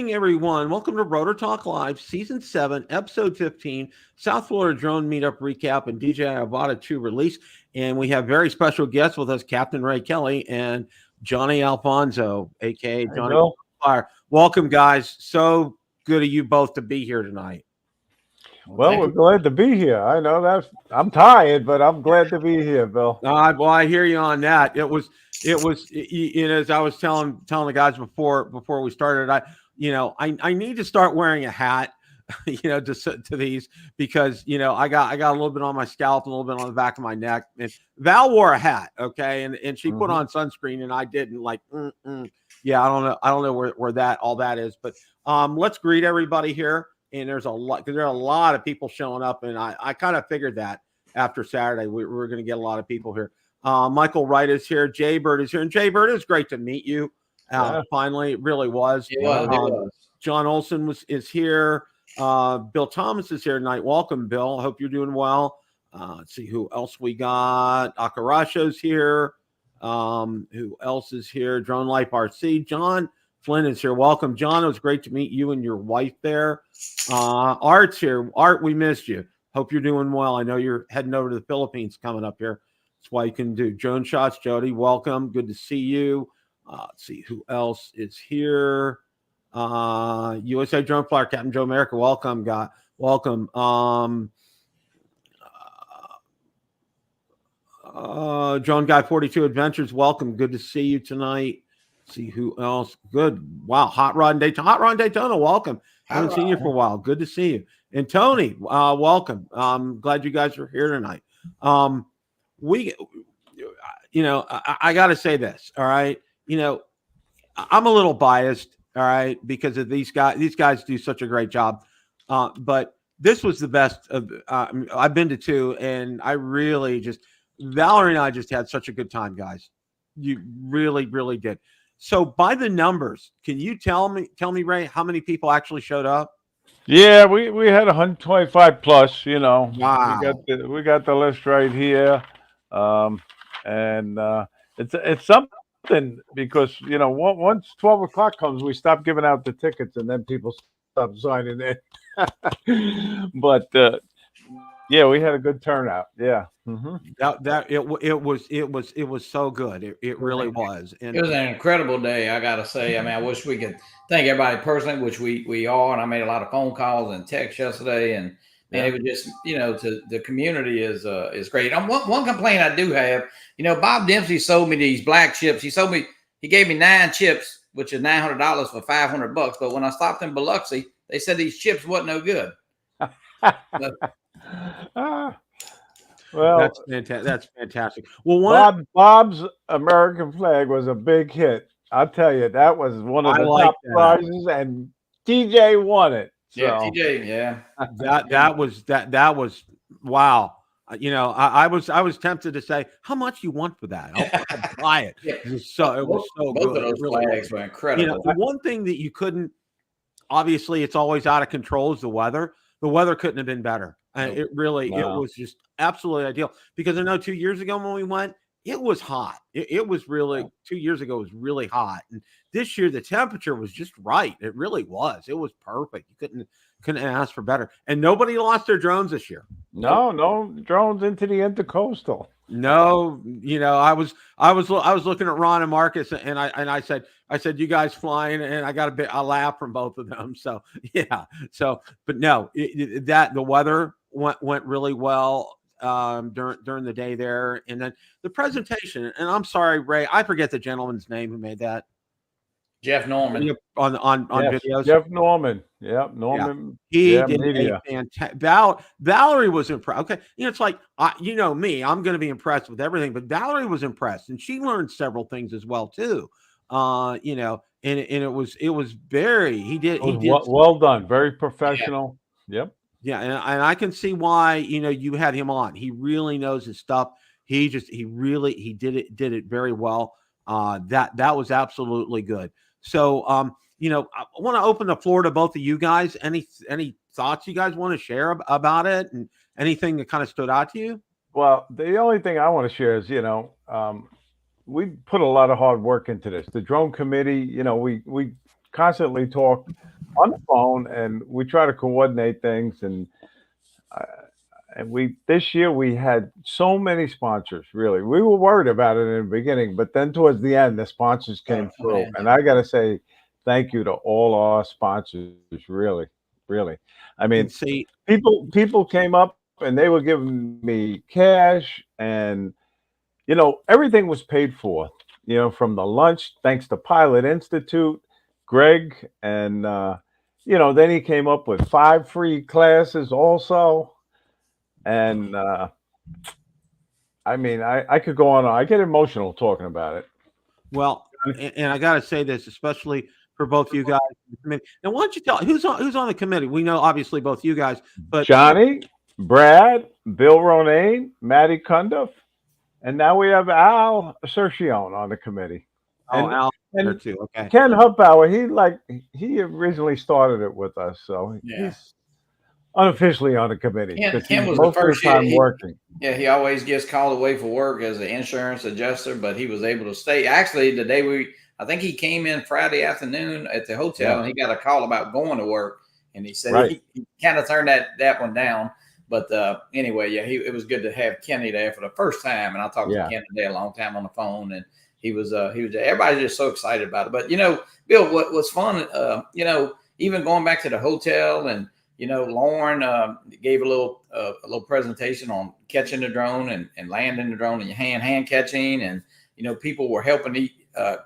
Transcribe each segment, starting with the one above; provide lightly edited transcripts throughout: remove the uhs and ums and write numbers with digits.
morning, everyone. Welcome to Rotor Talk Live, Season 7, Episode 15, South Florida Drone Meetup Recap and DJI Avata 2 release. And we have very special guests with us, Captain Ray Kelly and Johnnie Alfonso, a.k.a. JohnnieDroneFlyer. Welcome, guys. So good of you both to be here tonight. Well, we're glad to be here. I know I'm tired, but I'm glad to be here, Bill. Well, I hear you on that. It was, as I was telling the guys before we started, I need to start wearing a hat, to these, because, I got a little bit on my scalp, a little bit on the back of my neck, and Val wore a hat. Okay. And she put on sunscreen and I didn't. Yeah. I don't know where all that is, but, let's greet everybody here. And there's a lot of people showing up, and I kind of figured that after Saturday we were going to get a lot of people here. Michael Wright is here. Jay Bird is here, and Jay Bird, it was great to meet you. Finally, it really was. It was. John Olson is here. Bill Thomas is here tonight. Welcome, Bill. I hope you're doing well. Let's see who else we got. Akarasho's here. Who else is here? Drone Life RC. John Flynn is here. Welcome, John. It was great to meet you and your wife there. Art's here. Art, we missed you. Hope you're doing well. I know you're heading over to the Philippines coming up here. That's why you can do drone shots. Jody, welcome. Good to see you. Let's see who else is here. USA Drone Flyer, Captain Joe America. Welcome, guy. Welcome. Drone Guy 42 Adventures. Welcome. Good to see you tonight. See who else. Good. Wow. Hot Rod and Daytona. Hot Rod and Daytona. Welcome. Haven't seen you for a while. Good to see you. And Tony, welcome. Glad you guys are here tonight. I got to say this. All right. I'm a little biased. All right. Because of these guys. These guys do such a great job. But this was the best of, I've been to two, and I really Valerie and I just had such a good time, guys. You really, really did. So by the numbers, can you tell me, Ray, how many people actually showed up? Yeah, we had 125 plus. Wow. We got the list right here, and it's something because once 12 o'clock comes, we stop giving out the tickets, and then people stop signing in. But yeah, we had a good turnout. Yeah. It was so good. It really was. And it was an incredible day, I gotta say. I mean, I wish we could thank everybody personally, which we are, and I made a lot of phone calls and texts yesterday, and it was just to the community is great. One complaint I do have, Bob Dempsey sold me these black chips. He gave me 9 chips, which is $900 for $500. But when I stopped in Biloxi, they said these chips wasn't no good. Well, that's fantastic. Well, Bob's American flag was a big hit. I'll tell you, that was one of the top prizes, and TJ won it. So. Yeah, TJ, yeah. That was wow. I was tempted to say, how much you want for that? I'll buy it. It was so both good. Of those flags were incredible. The one thing that you couldn't, obviously, it's always out of control, is the weather. The weather couldn't have been better. It was just absolutely ideal, because I know 2 years ago when we went, it was hot. It was really 2 years ago. It was really hot, and this year the temperature was just right. It really was. It was perfect. You couldn't ask for better. And nobody lost their drones this year. No drones into the intercoastal. No, I was looking at Ron and Marcus, and I said, you guys flying, and I got a laugh from both of them. So yeah. So, but no, the weather went really well during the day there, and then the presentation. And I'm sorry, Ray, I forget the gentleman's name who made that. Jeff Norman on videos. Jeff Norman. Yep, Norman. Yeah. He did a fantastic. Valerie was impressed. Okay, it's like me. I'm going to be impressed with everything, but Valerie was impressed, and she learned several things as well too. And it was very. He did well done. Very professional. Yeah. Yep. Yeah, and I can see why you had him on. He really knows his stuff. He did it very well. That was absolutely good. So, I want to open the floor to both of you guys. Any thoughts you guys want to share about it, and anything that kind of stood out to you? Well, the only thing I want to share is, we put a lot of hard work into this. The drone committee, we constantly talk on the phone, and we try to coordinate things. And we this year we had so many sponsors. Really, we were worried about it in the beginning, but then towards the end, the sponsors came through, and I got to say thank you to all our sponsors. Really, really. I mean, see, people came up and they were giving me cash, and everything was paid for. From the lunch, thanks to Pilot Institute, Greg, and then he came up with 5 free classes also. And I mean, I could go on. I get emotional talking about it. well, and I got to say this, especially for both you guys. Now, why don't you tell who's on the committee? We know obviously both you guys, but Johnny, Brad, Bill Ronayne, Matty Cundiff, and now we have Al Sercione on the committee. oh, Al there and too. Okay, Ken Hubbauer, he originally started it with us, so he's unofficially on the committee. Ken was most the first of the time working. Yeah, he always gets called away for work as an insurance adjuster, but he was able to stay. Actually, the day I think he came in Friday afternoon at the hotel, and he got a call about going to work, and he said he kind of turned that one down. But anyway, it was good to have Kenny there for the first time, and I talked to Kenny there a long time on the phone, and he was everybody's just so excited about it. But Bill, what was fun, even going back to the hotel, and Lauren gave a little presentation on catching the drone and landing the drone and hand catching, and people were helping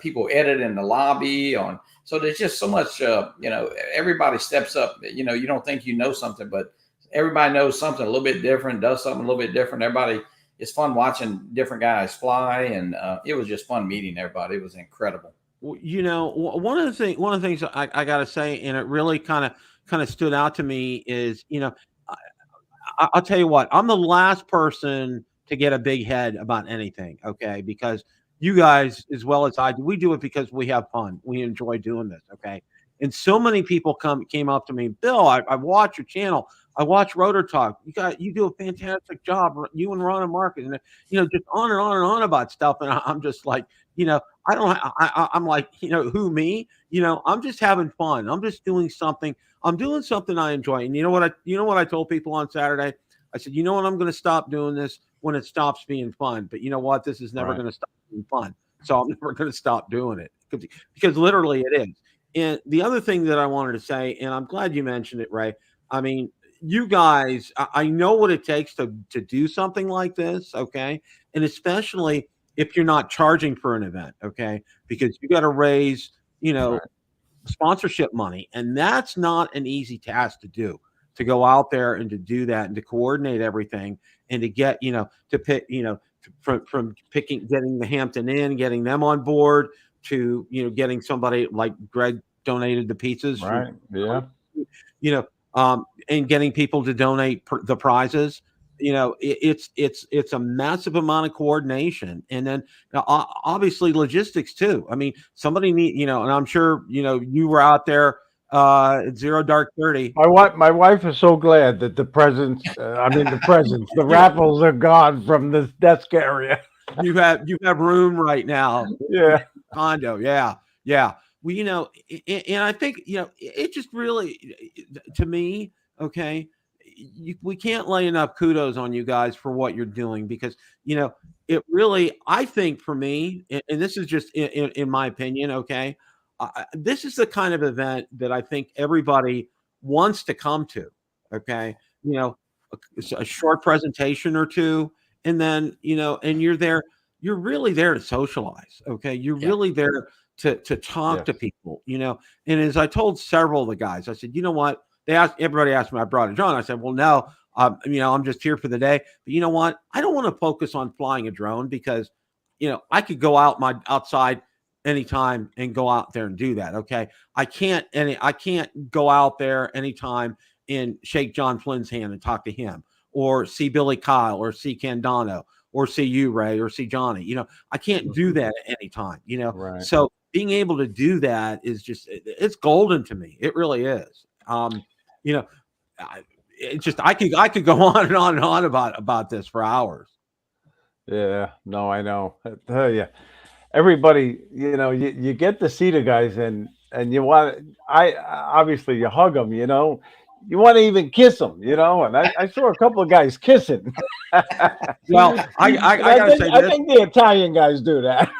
people edit in the lobby on. So there's just so much, everybody steps up. You don't think something, but everybody knows something a little bit different, does something a little bit different. Everybody, it's fun watching different guys fly, and it was just fun meeting everybody. It was incredible. One of the things I got to say, and it really kind of stood out to me is, I'll tell you what, I'm the last person to get a big head about anything, okay? Because you guys, as well as I do, we do it because we have fun. We enjoy doing this, okay? And so many people came up to me, Bill, I watch your channel. I watch Rotor Talk. You do a fantastic job. You and Ron and Mark, and just on and on and on about stuff. And I'm just like, I'm like, who, me? I'm just having fun. I'm just doing something. I'm doing something I enjoy. And you know what I told people on Saturday? I said, what, I'm going to stop doing this when it stops being fun. But you know what? This is never going to stop being fun. So I'm never going to stop doing it because literally it is. And the other thing that I wanted to say, and I'm glad you mentioned it, Ray. I mean, you guys, I know what it takes to do something like this, okay? And especially if you're not charging for an event, okay? Because you got to raise, sponsorship money, and that's not an easy task to do. To go out there and to do that and to coordinate everything and to get, to pick, from getting the Hampton Inn, getting them on board to, getting somebody like Greg donated the pizzas, right? And getting people to donate the prizes. It's a massive amount of coordination, and then obviously logistics too. I mean, somebody and I'm sure you were out there at 0 dark 30. My wife is so glad that the raffles are gone from this desk area. You have room right now. Yeah, condo. Yeah. Well, and I think it just really, to me, okay. We can't lay enough kudos on you guys for what you're doing, because it really, I think for me, and this is just in my opinion, okay, this is the kind of event that I think everybody wants to come to, okay, a short presentation or two, and then and you're really there to socialize, okay, you're really there to talk to people, and as I told several of the guys, I said, what? Everybody asked me, I brought a drone. I said, well, no, I'm just here for the day. But you know what? I don't want to focus on flying a drone because, I could go outside anytime and go out there and do that. Okay. I can't go out there anytime and shake John Flynn's hand and talk to him, or see Billy Kyle, or see Candano, or see you, Ray, or see Johnny. I can't do that at any time, Right. So being able to do that is just, it's golden to me. It really is. It's just, I could go on and on and on about this for hours. Yeah, no, I know. I tell you, everybody, you get to see the guys, and and you want, obviously you hug them, you know, you want to even kiss them, you know, and I saw a couple of guys kissing. Well, I gotta say I this. think the Italian guys do that.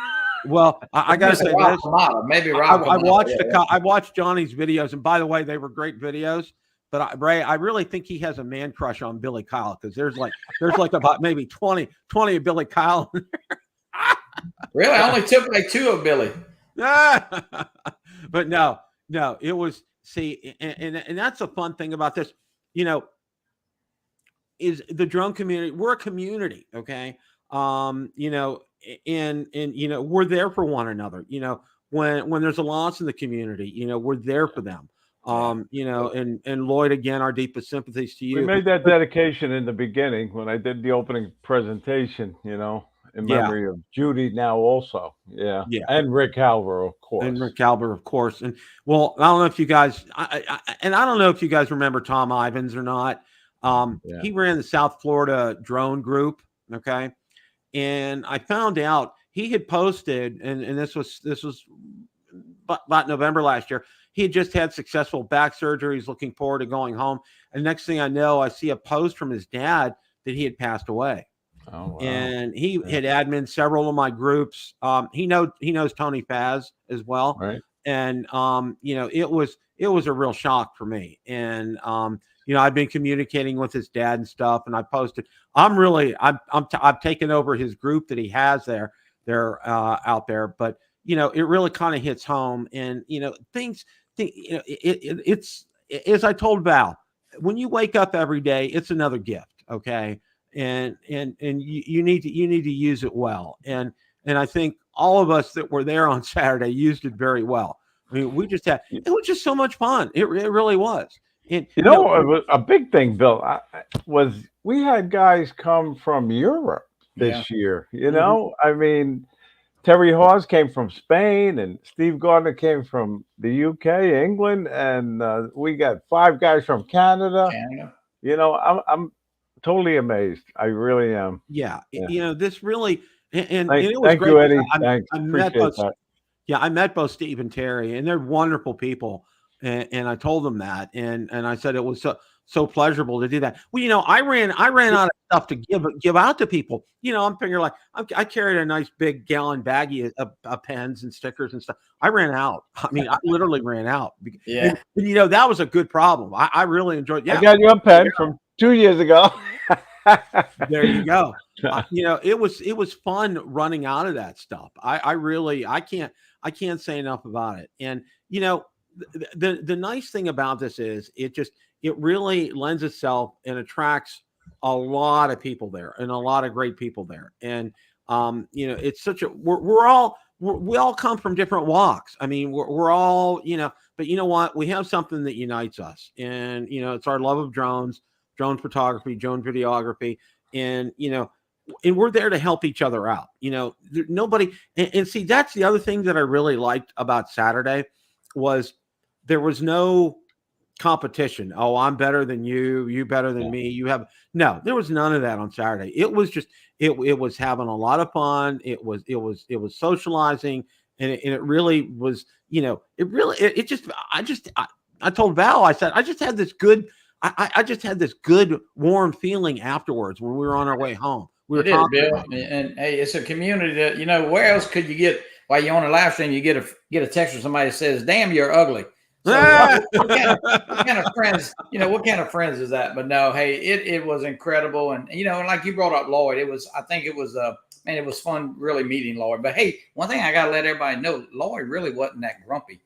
Well, I gotta say this. Maybe I watched I watched Johnny's videos, and by the way, they were great videos. But Ray, I really think he has a man crush on Billy Kyle, because there's like about maybe 20 of Billy Kyle. Really, I only took like 2 of Billy. But no, it was, see, and that's a fun thing about this, you know, is the drone community. We're a community, okay? You know, and you know, we're there for one another. You know, when there's a loss in the community, you know, we're there for them. You know, and Lloyd, again, our deepest sympathies to you. We made that dedication in the beginning when I did the opening presentation, you know, in memory of Judy now also. Yeah. And Rick Halver, of course. And Rick Halver, of course. And well, I don't know if you guys, I don't know if you guys remember Tom Ivins or not. He ran the South Florida Drone Group. Okay. And I found out he had posted, and this was about November last year. He had just had successful back surgery. He's looking forward to going home. And next thing I know, I see a post from his dad that he had passed away. Oh, wow. And he had admin several of my groups. He knows Tony Faz as well. Right. And you know, it was a real shock for me. And you know, I've been communicating with his dad and stuff, and I posted. I've taken over his group that he has there. They're out there, but you know, it really kind of hits home. And you know, you know, it's as I told Val, when you wake up every day, it's another gift. Okay. And you need to use it well. And I think all of us that were there on Saturday used it very well. I mean, it was just so much fun. It really was. And you know, a big thing, Bill, was we had guys come from Europe this year. You know, I mean, Terry Hawes came from Spain, and Steve Gardner came from the UK, England, and we got 5 guys from Canada. You know, I'm totally amazed. I really am. Yeah. You know, this really, and it was thank great. You, Eddie. I met both Steve and Terry, and they're wonderful people. And I told them that, and I said it was so pleasurable to do that. Well, you know, I ran out of stuff to give out to people. You know, I'm figuring like I carried a nice big gallon baggie of pens and stickers and stuff. I ran out. I mean, I literally ran out. Yeah. And, you know, that was a good problem. I really enjoyed. Yeah. I got your pen from 2 years ago. There you go. You know, it was fun running out of that stuff. I can't say enough about it. And you know, the nice thing about this is it really lends itself and attracts a lot of people there, and a lot of great people there. And you know, it's such a we all come from different walks. I mean, we're all, you know, but you know what? We have something that unites us, and you know, it's our love of drones, drone photography, drone videography, and you know, and we're there to help each other out. You know, nobody, and see, that's the other thing that I really liked about Saturday was there was no competition. Oh, I'm better than you. You better than me. You have no. There was none of that on Saturday. It was just it was having a lot of fun. It was socializing, and it really was. You know, I told Val, I said I just had this good. I just had this good warm feeling afterwards when we were on our way home. We were talking, Bill, and hey, it's a community that, you know, where else could you get, while you're on a live stream, you get a text from somebody that says, "Damn, you're ugly." So what kind of friends, you know, what kind of friends is that? But no, hey, it was incredible. And, you know, and like you brought up Lloyd, it was fun really meeting Lloyd. But hey, one thing I got to let everybody know, Lloyd really wasn't that grumpy,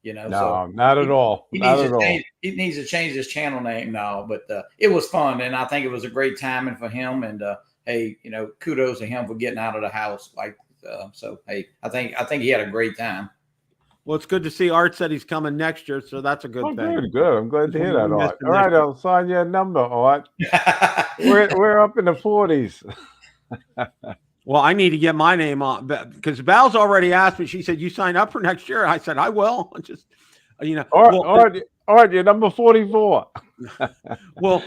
you know. No, so not at all. He needs to change his channel name now, but it was fun. And I think it was a great timing for him. And hey, you know, kudos to him for getting out of the house. Like, so, hey, I think he had a great time. Well, it's good to see Art said he's coming next year, so that's a good thing. Good. I'm glad to hear that, Art. All right, I'll sign your number, Art. we're up in the 40s. Well, I need to get my name on, because Val's already asked me. She said, "You sign up for next year?" I said, "I will." Just, you know, Art, you're number 44. Well,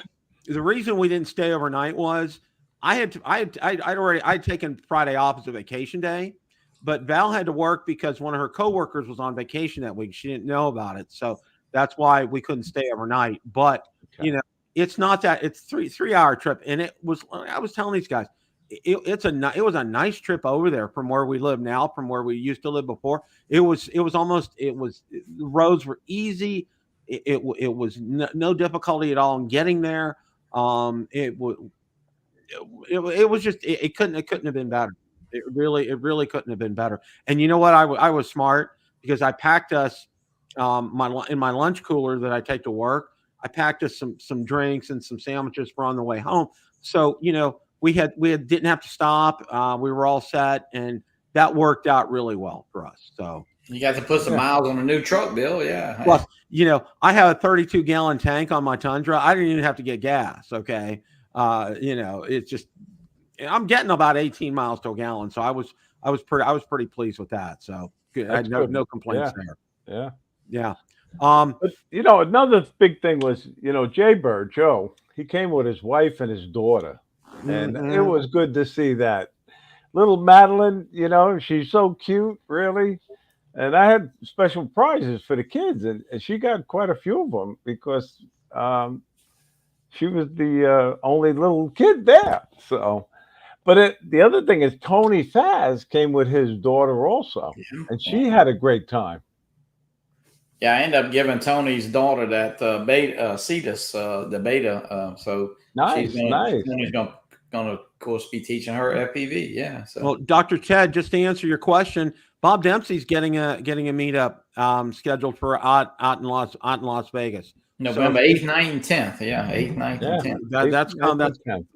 the reason we didn't stay overnight was I'd taken Friday off as a vacation day. but Val had to work because one of her coworkers was on vacation that week. She didn't know about it, so that's why we couldn't stay overnight. But Okay. it's not that. It's 3-hour trip, and it was. I was telling these guys, it was a nice trip over there from where we live now, from where we used to live before. The roads were easy. It was no difficulty at all in getting there. It couldn't have been better. It really couldn't have been better. And you know what? I was smart because I packed us in my lunch cooler that I take to work. I packed us some drinks and some sandwiches for on the way home. So we didn't have to stop. We were all set, and that worked out really well for us. So you got to put some miles on a new truck, Bill. Yeah. Plus, I have a 32-gallon tank on my Tundra. I didn't even have to get gas. Okay. It's just, I'm getting about 18 miles to a gallon. So I was pretty pleased with that. So good. I had no complaints there. Yeah. Yeah. But, another big thing was, Jaybird Joe, he came with his wife and his daughter, and it was good to see that. Little Madeline, she's so cute, really. And I had special prizes for the kids, and she got quite a few of them because she was the only little kid there. So, but the other thing is Tony Faz came with his daughter also, and she had a great time. Yeah, I ended up giving Tony's daughter that beta Cetus, the beta. So nice. Tony's gonna of course be teaching her FPV. Yeah. So well, Dr. Ted, just to answer your question, Bob Dempsey's getting a meetup scheduled for out in Las Vegas. November 8th, 9th, and 10th. Yeah, 8th, 9th, and 10th.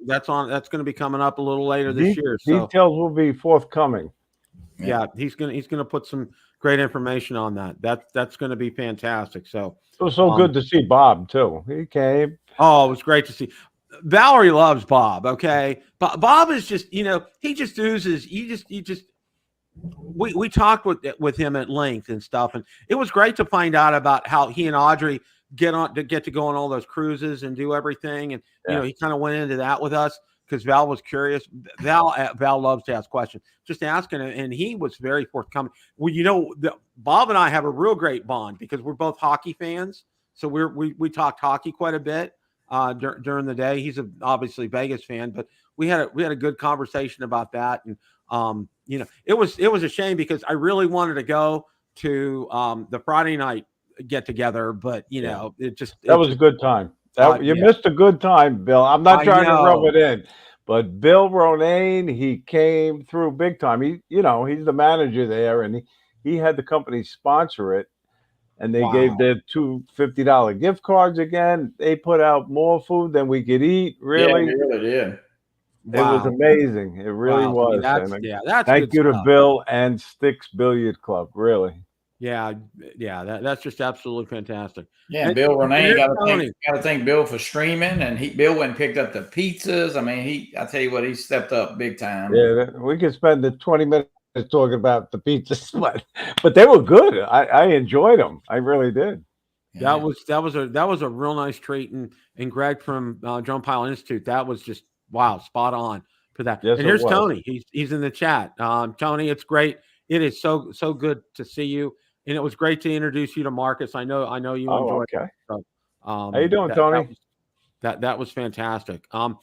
That's going to be coming up a little later this year. So details will be forthcoming. Yeah, he's gonna put some great information on that. That's going to be fantastic. So it was so good to see Bob too. He came. Oh, it was great to see. Valerie loves Bob. Okay, Bob is just he just oozes. We talked with him at length and stuff, and it was great to find out about how he and Audrey get to go on all those cruises and do everything. And he kind of went into that with us because Val was curious. Val loves to ask questions. Just asking, and he was very forthcoming. Well, Bob and I have a real great bond because we're both hockey fans. So we talked hockey quite a bit during the day. He's obviously Vegas fan, but we had a good conversation about that. And it was a shame because I really wanted to go to the Friday night get together, but that was a good time. You missed a good time, Bill. I'm not trying to rub it in, but Bill Ronayne, he came through big time. He's the manager there, and he had the company sponsor it, and they gave their two $50 gift cards again. They put out more food than we could eat. Really, yeah, really did. Wow. It was amazing. It really was. That's thank you to Bill and Sticks Billiard Club. Really. Yeah, that's just absolutely fantastic. Yeah, and Bill Ronayne got to thank Bill for streaming, and Bill went and picked up the pizzas. I mean, I tell you what, he stepped up big time. Yeah, we could spend the 20 minutes talking about the pizzas, but they were good. I enjoyed them. I really did. Yeah. That was a real nice treat, and Greg from Drone Pilot Institute. That was just spot on for that. Yes, and here's Tony. He's in the chat. Tony, it's great. It is so good to see you. And it was great to introduce you to Marcus. I know you enjoyed it. So, how you doing, Tony? That was fantastic. One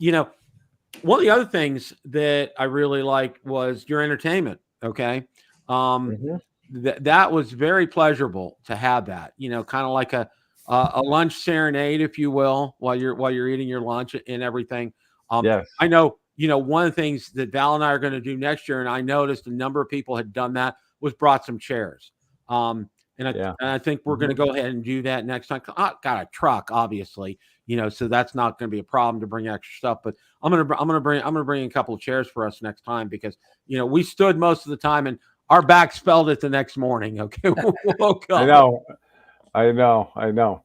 of the other things that I really liked was your entertainment. Okay. That was very pleasurable to have that, kind of like a lunch serenade, if you will, while you're eating your lunch and everything. Yes. I know, one of the things that Val and I are going to do next year, and I noticed a number of people had done that, was brought some chairs. And I think we're going to go ahead and do that next time. I got a truck, obviously, so that's not going to be a problem to bring extra stuff. But I'm going to bring a couple of chairs for us next time because we stood most of the time and our backs felt it the next morning. Okay, woke up. I know.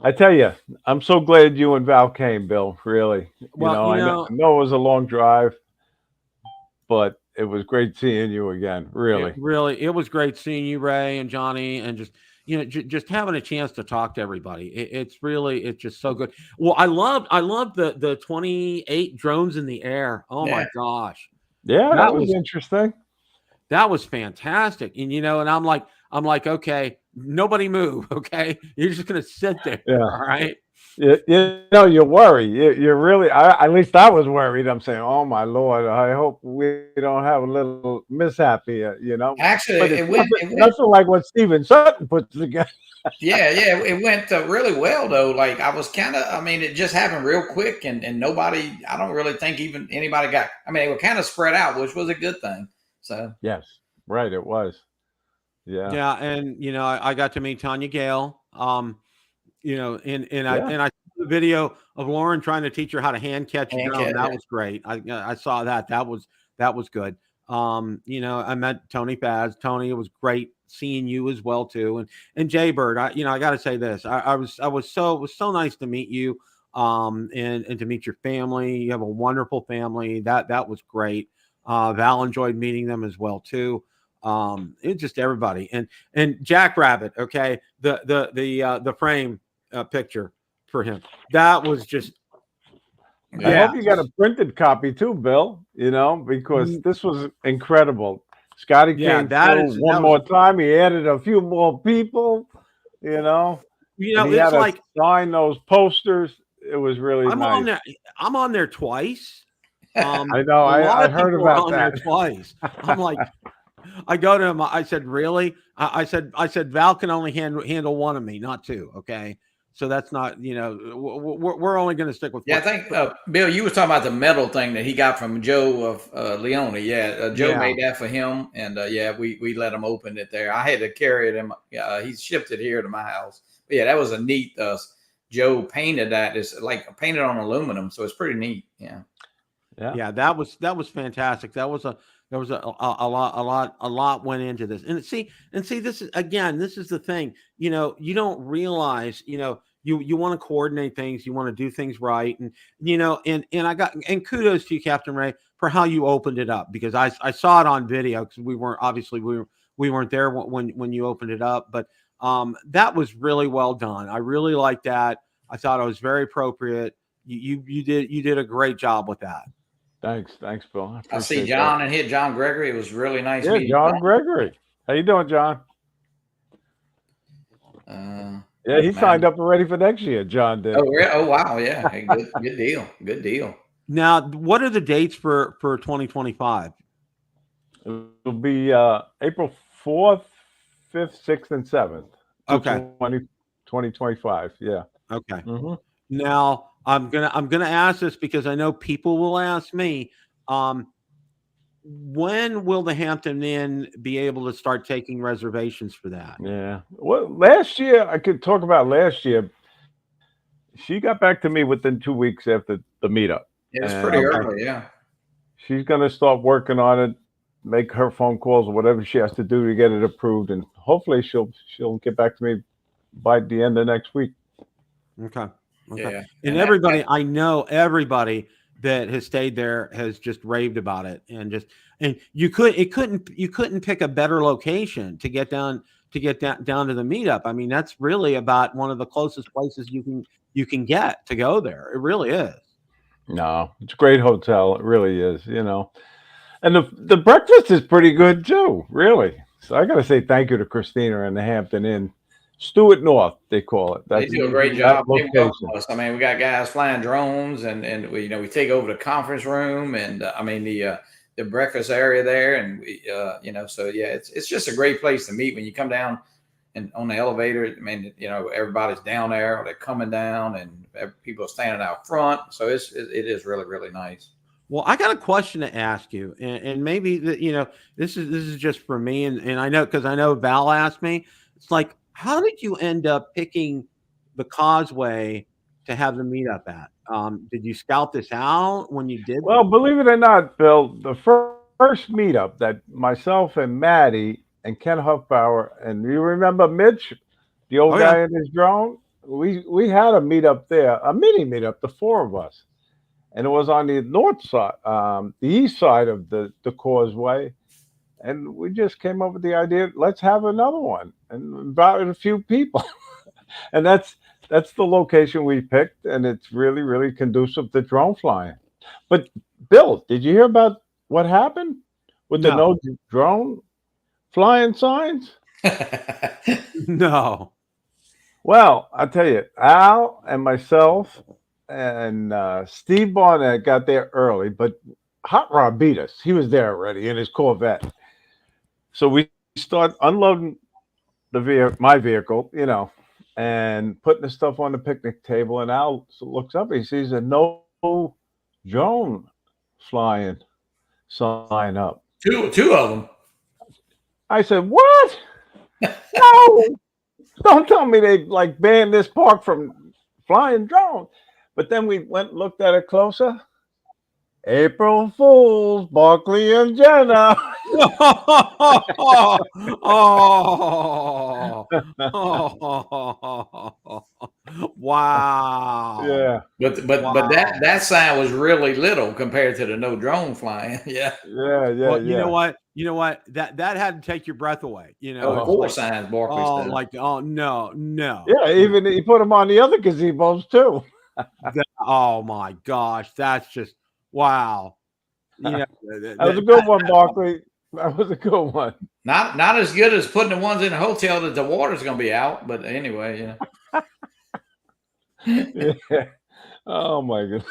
I tell you, I'm so glad you and Val came, Bill. Really, I know it was a long drive, but it was great seeing you again. Really, it was great seeing you, Ray and Johnny, and just having a chance to talk to everybody. It's just so good. Well, I loved the 28 drones in the air. Oh my gosh, Yeah, that was interesting. That was fantastic. And, and I'm like, okay, nobody move. Okay. You're just going to sit there. Yeah. All right. You worry. You're really, at least I was worried. I'm saying, oh my Lord, I hope we don't have a little mishap here, Actually, But it went nothing like what Steven Sutton puts together. Yeah, it went really well though. Like I was I mean, it just happened real quick, and nobody. I don't really think even anybody got. I mean, they were kind of spread out, which was a good thing. So yes, right, it was. Yeah, and I got to meet Tanya Gale. And I saw the video of Lauren trying to teach her how to hand catch a drone. That was great. I saw that. That was good. I met Tony Paz. Tony, it was great seeing you as well too. And Jay Bird, I got to say this. It was so nice to meet you. And to meet your family. You have a wonderful family. That was great. Val enjoyed meeting them as well too. It's just everybody and Jackrabbit. Okay. The frame picture for him. That was just, I hope you got a printed copy too, Bill, because this was incredible. Scotty came through one more time. He added a few more people, and he had to sign those posters. It was really nice. I'm on there twice. I know. I heard about that. There twice. I'm like, I go to him. I said, really? I said, Val can only handle one of me, not two. Okay. So that's not, we're only going to stick with. Yeah, I think Bill, you was talking about the medal thing that he got from Joe of Leone. Yeah, Joe made that for him, and we let him open it there. I had to carry it in. He shipped it here to my house. But yeah, that was a neat. Joe painted that. It's like painted on aluminum, so it's pretty neat. Yeah. That was fantastic. There was a lot went into this, and see this is the thing. You don't realize. You want to coordinate things, you want to do things right, and and kudos to you, Captain Ray, for how you opened it up, because I saw it on video, because we weren't there when you opened it up, but that was really well done. I really liked that. I thought it was very appropriate. You did a great job with that. Thanks, Bill. I see John and hit John Gregory. It was really nice. Yeah, John Gregory. How you doing, John? Yeah, he signed up already for next year. John did. Oh wow, yeah, hey, good deal. Now, what are the dates for 2025? It'll be April 4th, 5th, 6th, and 7th. Okay. 2025. Yeah. Okay. Mm-hmm. Now, I'm gonna ask this because I know people will ask me. When will the Hampton Inn be able to start taking reservations for that? Yeah. Well, last year, I could talk about last year. She got back to me within 2 weeks after the meetup. Yeah, it's pretty early, yeah. She's going to start working on it, make her phone calls or whatever she has to do to get it approved, and hopefully she'll get back to me by the end of next week. Okay. Yeah. And everybody that has stayed there has just raved about it, and you couldn't pick a better location to get down to the meetup. I mean, that's really about one of the closest places you can get to go there. It really is. No, it's a great hotel. It really is, and the breakfast is pretty good too, really. So I got to say thank you to Christina and the Hampton Inn. Stewart North, they call it. They do a great job. I mean, we got guys flying drones, and we take over the conference room, and the breakfast area there, and we so yeah, it's just a great place to meet when you come down and on the elevator. I mean, everybody's down there, or they're coming down, and people are standing out front. So it is really, really nice. Well, I got a question to ask you, and maybe this is just for me, and I know, because I know Val asked me. It's like, how did you end up picking the Causeway to have the meetup at? Did you scout this out when you did? Well, believe it or not, Bill, the first meetup that myself and Maddie and Ken Huffbauer, and you remember Mitch, the old guy in his drone? We had a meetup there, a mini meetup, the four of us. And it was on the north side, the east side of the Causeway. And we just came up with the idea, let's have another one, and invited a few people. And that's the location we picked, and it's really, really conducive to drone flying. But Bill, did you hear about what happened with the No. no drone flying signs? No. Well, I'll tell you, Al and myself and Steve Barnett got there early, but Hot Rod beat us. He was there already in his Corvette. So we start unloading my vehicle, you know, and putting the stuff on the picnic table. And Al looks up, he sees a no drone flying sign up. Two of them. I said, "What? No, don't tell me they like banned this park from flying drones." But then we went and looked at it closer. April Fools, Barkley and Jenna. Wow. Yeah. But Wow. that sign was really little compared to the no drone flying. Yeah. Well, you know what? You know what? That had to take your breath away. You know, Oh, 4 signs, Barkley oh, said. like, oh no. Yeah, even he put them on the other gazebos too. Oh my gosh, that's just wow. You know, That was a good one, Barkley. That was a good one. Not as good as putting the ones in the hotel that the water's going to be out, but anyway, you know. Yeah. Oh my goodness.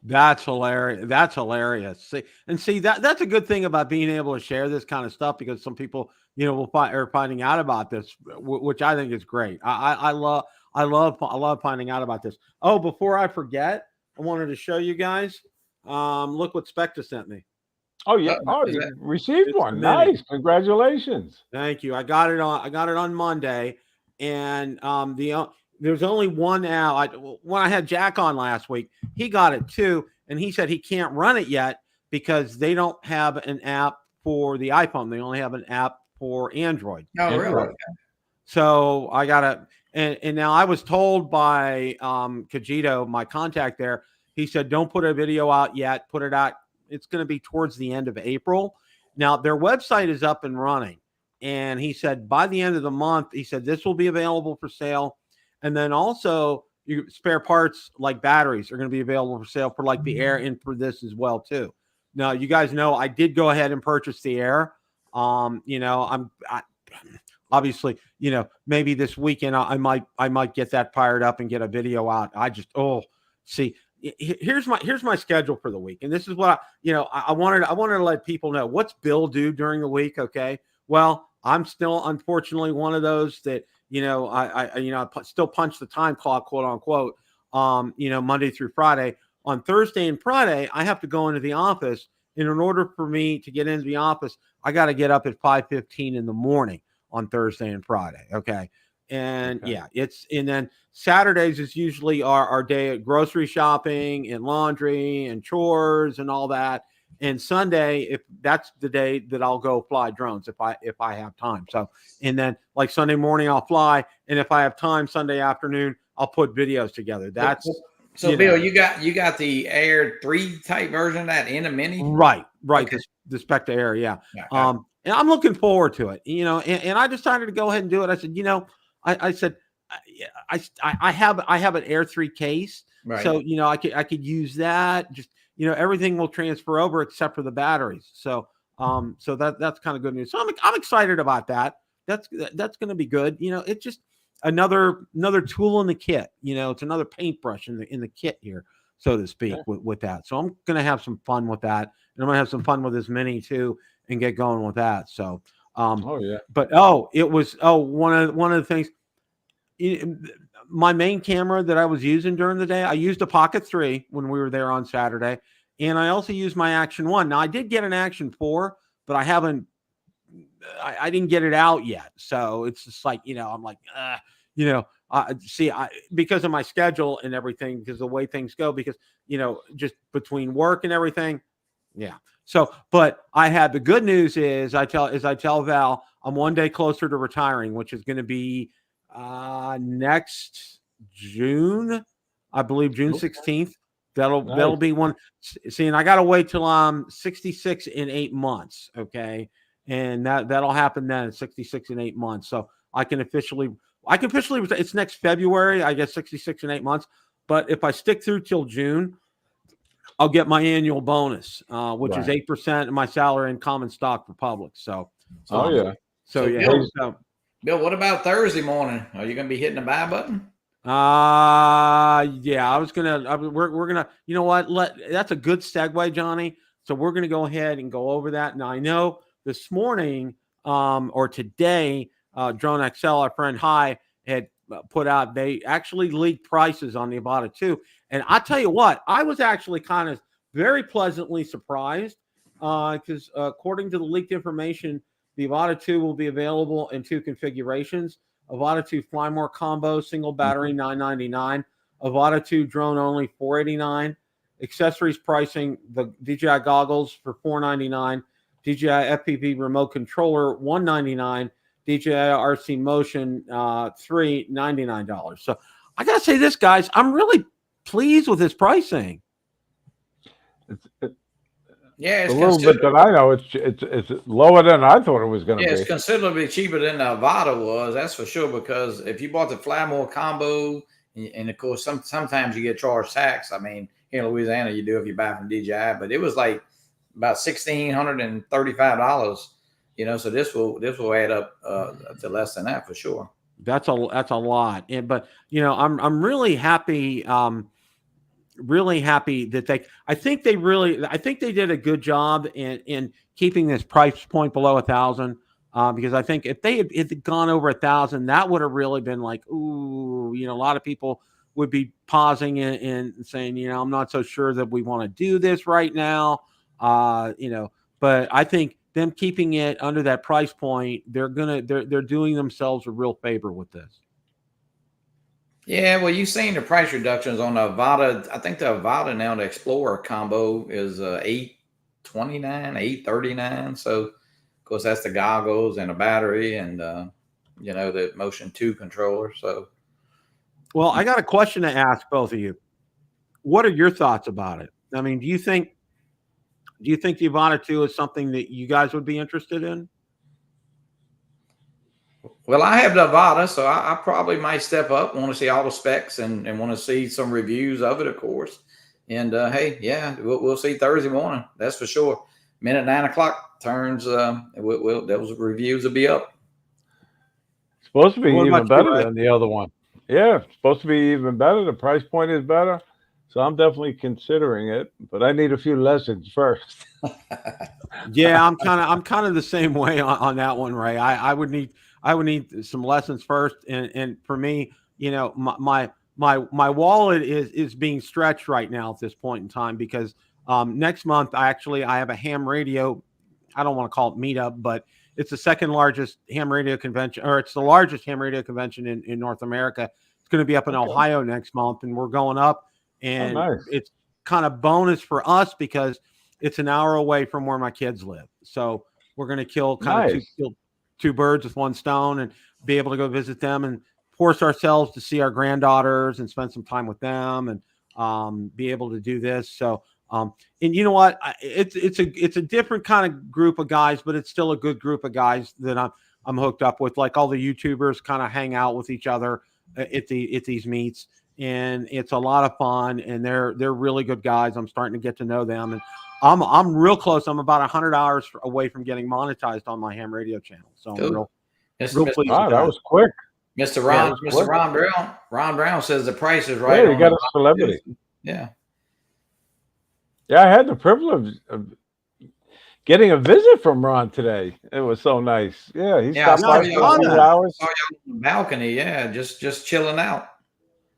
That's hilarious. That's hilarious. See, that's a good thing about being able to share this kind of stuff, because some people, you know, are finding out about this, which I think is great. I love finding out about this. Oh, before I forget, I wanted to show you guys. Look what Specta sent me. Oh yeah. Oh, you received one. Nice. Congratulations. Thank you. I got it on Monday, and there's only one now. When I had Jack on last week, he got it too, and he said he can't run it yet because they don't have an app for the iPhone. They only have an app for Android. Oh, really? So I got and now I was told by Kajito, my contact there, he said, don't put a video out yet. Put it out. It's going to be towards the end of April. Now, their website is up and running. And he said, by the end of the month, he said, this will be available for sale. And then also, spare parts like batteries are going to be available for sale for like the Air and for this as well, too. Now, you guys know I did go ahead and purchase the Air. You know, obviously, you know, maybe this weekend I might get that fired up and get a video out. See. Here's my schedule for the week, and this is what I wanted to let people know. What's Bill do during the week? Okay, well, I'm still unfortunately one of those that I still punch the time clock, quote unquote. Monday through Friday. On Thursday and Friday, I have to go into the office, and in order for me to get into the office, I got to get up at 5:15 in the morning on Thursday and Friday. Okay. And and then Saturdays is usually our day of grocery shopping and laundry and chores and all that. And Sunday, if that's the day that I'll go fly drones, if I have time. So, and then like Sunday morning I'll fly, and if I have time Sunday afternoon, I'll put videos together. That's so Bill, you got the Air 3 type version of that in a Mini, right? Okay. The Specta Air, yeah. And I'm looking forward to it. And I decided to go ahead and do it. I said, I said, I have an Air 3 case, right. So I could use that. Just everything will transfer over except for the batteries. So that's kind of good news. So I'm excited about that. That's going to be good. It's just another tool in the kit. It's another paintbrush in the kit here, so to speak, with that. So I'm going to have some fun with that, and I'm going to have some fun with this Mini too, and get going with that. So. But it was one of the things. My main camera that I was using during the day, I used a Pocket 3 when we were there on Saturday, and I also used my Action 1. Now I did get an Action 4, but I didn't get it out yet. So it's just like I'm like, because of my schedule and everything, because the way things go, because just between work and everything, yeah. So, but I had the good news is I tell Val I'm one day closer to retiring, which is going to be next June, I believe June 16th. That'll be one. See, and I got to wait till I'm 66 in 8 months. Okay. And that'll happen then, 66 in 8 months. So I can officially, it's next February, I guess 66 in 8 months. But if I stick through till June, I'll get my annual bonus, which is Right. 8% of my salary in common stock for public. So, Oh yeah. So yeah. Bill, So, Bill, what about Thursday morning? Are you going to be hitting the buy button? yeah, we're gonna, you know what? That's a good segue, Johnny. So we're gonna go ahead and go over that. Now I know this morning, or today, Drone XL, our friend High, had put out, they actually leaked prices on the Avata 2. And I tell you what, I was actually kind of very pleasantly surprised, because according to the leaked information, the Avata 2 will be available in 2 configurations. Avata 2 Fly More combo, single battery, $999. Avata 2 drone only, $489. Accessories pricing: the DJI goggles for $499, DJI FPV remote controller $199, DJI RC Motion $399. So I gotta say this, guys, I'm really pleased with this pricing. Yeah, a little bit that I know, it's lower than I thought it was going to yeah, be. it's considerably cheaper than the Avata was. That's for sure. Because if you bought the Fly More combo, and of course sometimes you get charged tax. I mean, here in Louisiana you do if you buy from DJI, but it was like about $1,635. So this will add up to less than that for sure. That's a lot. But I'm really happy. Really happy that I think they did a good job in keeping this price point below 1,000. Because I think if they had gone over 1,000, that would have really been like, ooh, a lot of people would be pausing and saying, I'm not so sure that we want to do this right now. But I think them keeping it under that price point, they're doing themselves a real favor with this. Yeah, well, you've seen the price reductions on the Avata. I think the Avata now, the Explorer combo is $829, $839. So, of course, that's the goggles and a battery and the Motion 2 controller. So, well, I got a question to ask both of you. What are your thoughts about it? I mean, do you think the Avata 2 is something that you guys would be interested in? Well, I have the Avata, so I probably might step up, want to see all the specs and want to see some reviews of it, of course. And hey, yeah, we'll see Thursday morning. That's for sure. Minute 9 o'clock turns. Those reviews will be up. Supposed to be even better than the other one. Yeah, it's supposed to be even better. The price point is better. So I'm definitely considering it, but I need a few lessons first. Yeah, I'm kind of the same way on that one, Ray. I would need some lessons first, and for me, my wallet is being stretched right now at this point in time, because next month I have a ham radio. I don't want to call it meetup, but it's the second largest ham radio convention, or it's the largest ham radio convention in North America. It's going to be up in Ohio next month, and we're going up, and it's kind of bonus for us because it's an hour away from where my kids live. So we're going to kill two birds with one stone and be able to go visit them and force ourselves to see our granddaughters and spend some time with them and be able to do this. So, and you know what? It's a different kind of group of guys, but it's still a good group of guys that I'm hooked up with. Like all the YouTubers kind of hang out with each other at these meets, and it's a lot of fun, and they're really good guys. I'm starting to get to know them, and I'm real close. I'm about 100 hours away from getting monetized on my ham radio channel. So I'm real pleased. Wow, that was quick. Mr. Ron Brown. Ron Brown says the price is right. Yeah, you got a celebrity. Yeah. Yeah, I had the privilege of getting a visit from Ron today. It was so nice. Yeah, he stopped by for a few hours. I saw you on the balcony. Yeah, just chilling out.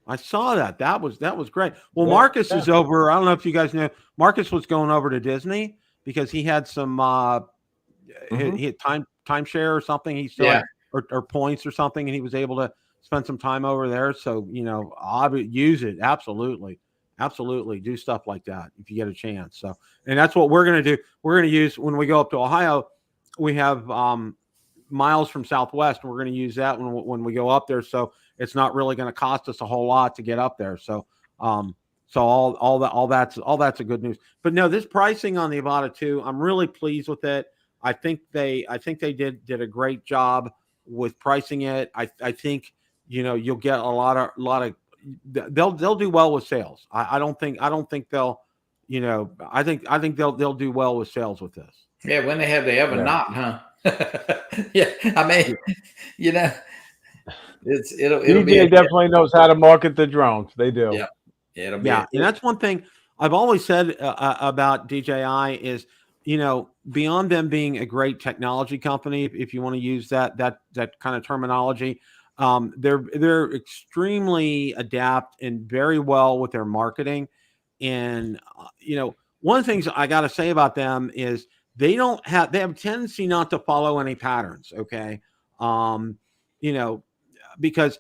I saw that. That was great. Well, Marcus is over. I don't know if you guys know. Marcus was going over to Disney because he had some he had timeshare or something. He still had, or points or something, and he was able to spend some time over there. So I would use it. Absolutely do stuff like that if you get a chance. So, and that's what we're gonna do. We're gonna use when we go up to Ohio. We have miles from Southwest, and we're going to use that when we go up there. So it's not really going to cost us a whole lot to get up there. So, all that's a good news. But no, this pricing on the Avata 2, I'm really pleased with it. I think they did a great job with pricing it. I think you'll get a lot of they'll do well with sales. I don't think they'll you know, I think they'll do well with sales with this. Yeah, when they have they ever not, huh? Yeah, I mean, you know, it'll DJ definitely knows how to market the drones. They do. Yeah, it'll be. Yeah, and that's one thing I've always said about DJI is, you know, beyond them being a great technology company, if you want to use that kind of terminology, they're extremely adept and very well with their marketing. And you know, one of the things I got to say about them is they have a tendency not to follow any patterns. Okay, you know, because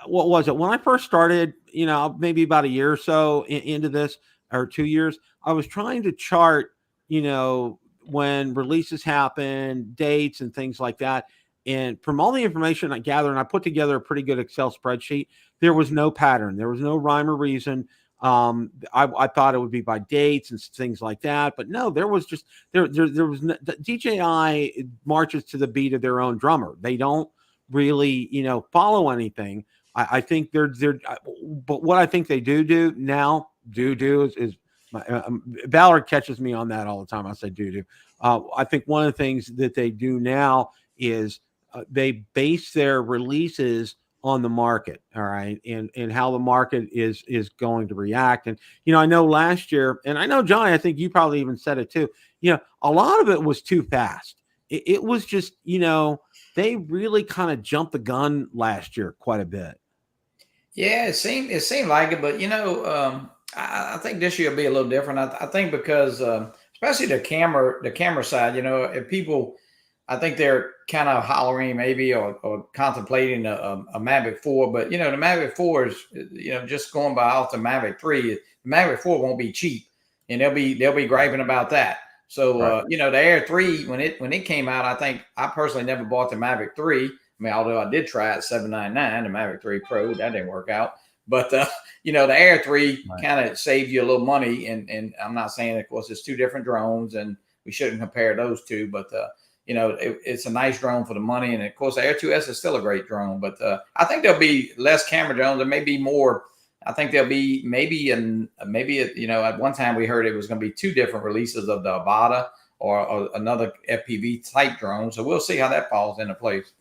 what was it when I first started? You know, maybe about a year or so into this, or 2 years, I was trying to chart, you know, when releases happen, dates, and things like that. And from all the information I gathered, and I put together a pretty good Excel spreadsheet, there was no pattern. There was no rhyme or reason. I thought it would be by dates and things like that, but no, there was just there was no, DJI marches to the beat of their own drummer. They don't really, you know, follow anything. I think but what I think they do now is Ballard catches me on that all the time. I say do. I think one of the things that they do now is they base their releases on the market, all right, and how the market is going to react. And you know, I know last year, and I know Johnny, I think you probably even said it too. You know, a lot of it was too fast. It was just, you know, they really kind of jumped the gun last year quite a bit. Yeah, it seemed like it, but you know, I think this year will be a little different. I think because especially the camera side, you know, if people, I think they're kind of hollering maybe or contemplating a Mavic 4, but you know, the Mavic 4 is, you know, just going by off the Mavic 3. The Mavic 4 won't be cheap, and they'll be griping about that. So you know, the Air 3 when it came out, I think I personally never bought the Mavic 3. I mean, although I did try it $799, the Mavic 3 Pro, that didn't work out. But you know, the Air 3 kind of saved you a little money, and I'm not saying, of course, it's two different drones, and we shouldn't compare those two, but you know, it's a nice drone for the money, and of course, the Air 2S is still a great drone. But I think there'll be less camera drones. There may be more. I think there'll be maybe you know, at one time we heard it was going to be 2 different releases of the Avata or another FPV type drone. So we'll see how that falls into place.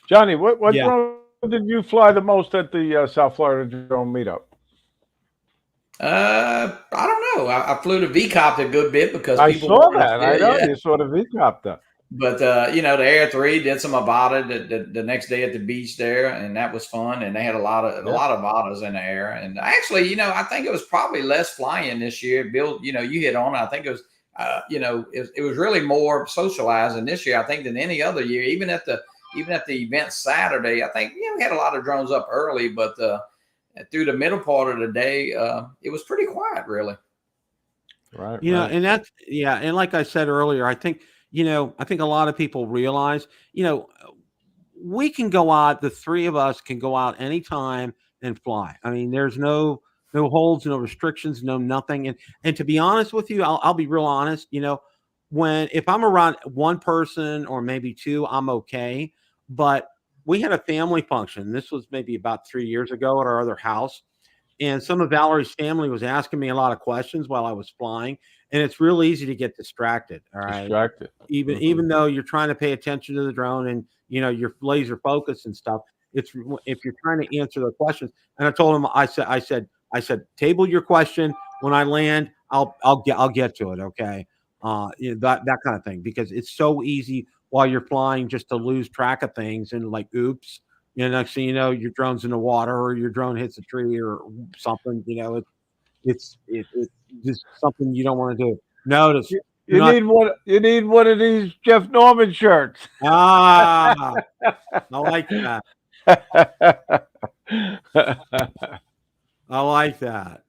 Johnny, what drone did you fly the most at the South Florida Drone Meetup? I don't know. I flew the V-Capt a good bit because I people saw that. I know you saw the V-Capt. But you know, the Air 3 did some Avata the next day at the beach there, and that was fun. And they had a lot of Avatas in the air. And actually, you know, I think it was probably less flying this year. Bill, you know, you hit on it. I think it was you know, it was really more socializing this year, I think, than any other year. Even at the event Saturday, I think, you know, we had a lot of drones up early, but through the middle part of the day, it was pretty quiet, really. Right. You know, and that's, yeah. And like I said earlier, I think, you know, I think a lot of people realize, you know, we can go out, the three of us can go out anytime and fly. I mean, there's no holds, no restrictions, no nothing. And to be honest with you, I'll be real honest, you know, if I'm around one person or maybe two, I'm okay. But we had a family function. This was maybe about 3 years ago at our other house. And some of Valerie's family was asking me a lot of questions while I was flying. And it's real easy to get distracted. All right. Distracted. Even though you're trying to pay attention to the drone and, you know, you're laser focused and stuff. If you're trying to answer the questions. And I told him, I said, table your question. When I land, I'll get to it. Okay. You know, that kind of thing, because it's so easy while you're flying just to lose track of things and like, oops, you know, next thing you know, your drone's in the water or your drone hits a tree or something. You know, it's just something you don't want to do. Notice you need one of these Jeff Norman shirts. I like that. I like that.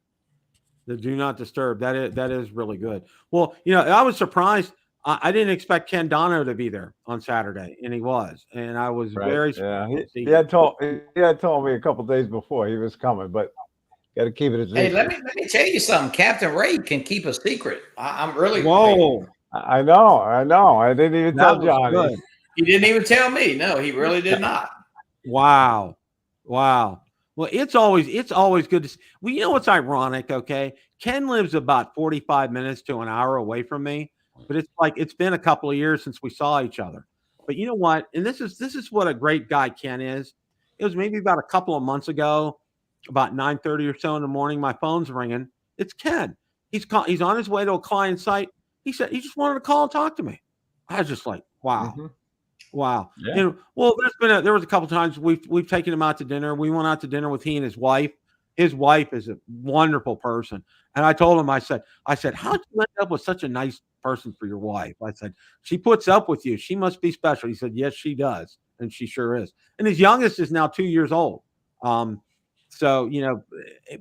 The do not disturb. That is really good. Well, you know, I was surprised. I didn't expect Ken Dono to be there on Saturday, and he was. And I was very surprised. He had told me a couple of days before he was coming, but got to keep it as hey, let me tell you something. Captain Ray can keep a secret. I'm really. Whoa! I know. I didn't even tell Johnny. He didn't even tell me. No, he really did not. Wow. Well, it's always good to see. Well, you know what's ironic? Okay, Ken lives about 45 minutes to an hour away from me, but it's like it's been a couple of years since we saw each other. But you know what? And this is what a great guy Ken is. It was maybe about a couple of months ago, about 9:30 or so in the morning. My phone's ringing. It's Ken. He's on his way to a client site. He said he just wanted to call and talk to me. I was just like, wow. Mhm. Wow. Yeah. And well, there was a couple times we've taken him out to dinner. We went out to dinner with he and his wife. His wife is a wonderful person. And I told him, I said, how'd you end up with such a nice person for your wife? I said, she puts up with you. She must be special. He said, yes, she does. And she sure is. And his youngest is now 2 years old. So, you know,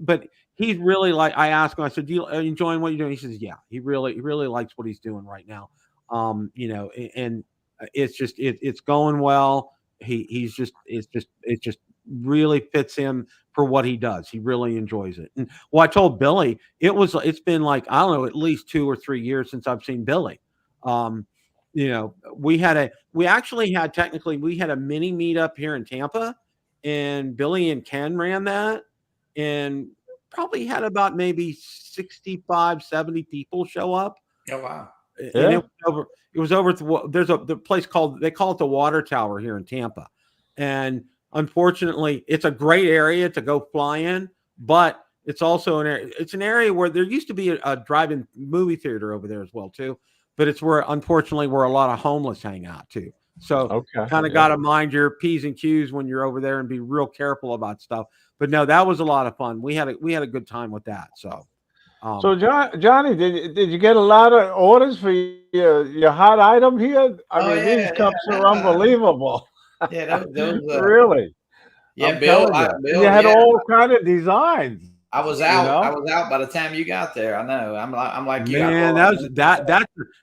but he's really like, I asked him, I said, are you enjoying what you're doing? He says, yeah, he really likes what he's doing right now. You know, and it's just it's going well. It just really fits him for what he does. He really enjoys it. And well, I told Billy it's been like, I don't know, at least 2 or 3 years since I've seen Billy. You know, we actually had a mini meetup here in Tampa, and Billy and Ken ran that, and probably had about maybe 65, 70 people show up. Oh wow. And it was over there's the place they call it the Water Tower here in Tampa. And unfortunately, it's a great area to go fly in, but it's also an area where there used to be a drive-in movie theater over there as well too. But it's unfortunately where a lot of homeless hang out too. So kind of got to mind your P's and Q's when you're over there and be real careful about stuff. But no, that was a lot of fun. We had a good time with that. So Johnny, did you get a lot of orders for your hot item here? I mean, these cups are unbelievable. Yeah, those really. Yeah, Bill, you had all kind of designs. I was out. You know? I was out by the time you got there. I know. I'm like you. Man,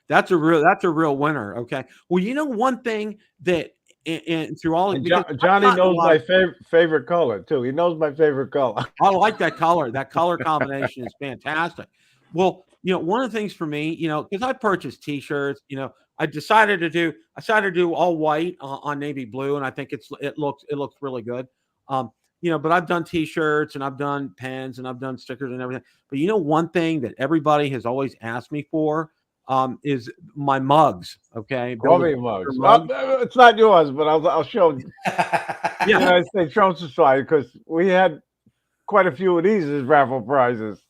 that's a real winner. Okay. Well, you know one thing that and through all Johnny knows my favorite color too. He knows my favorite color. I like that color. That color combination is fantastic. Well, you know, one of the things for me, you know, because I purchased T-shirts, you know, I decided to do all white on navy blue, and I think it looks really good. You know, but I've done T-shirts and I've done pens and I've done stickers and everything. But you know, one thing that everybody has always asked me for is my mugs. Okay, mugs. It's not yours, but I'll show you. Yeah, United States Drone Society, because we had quite a few of these as raffle prizes.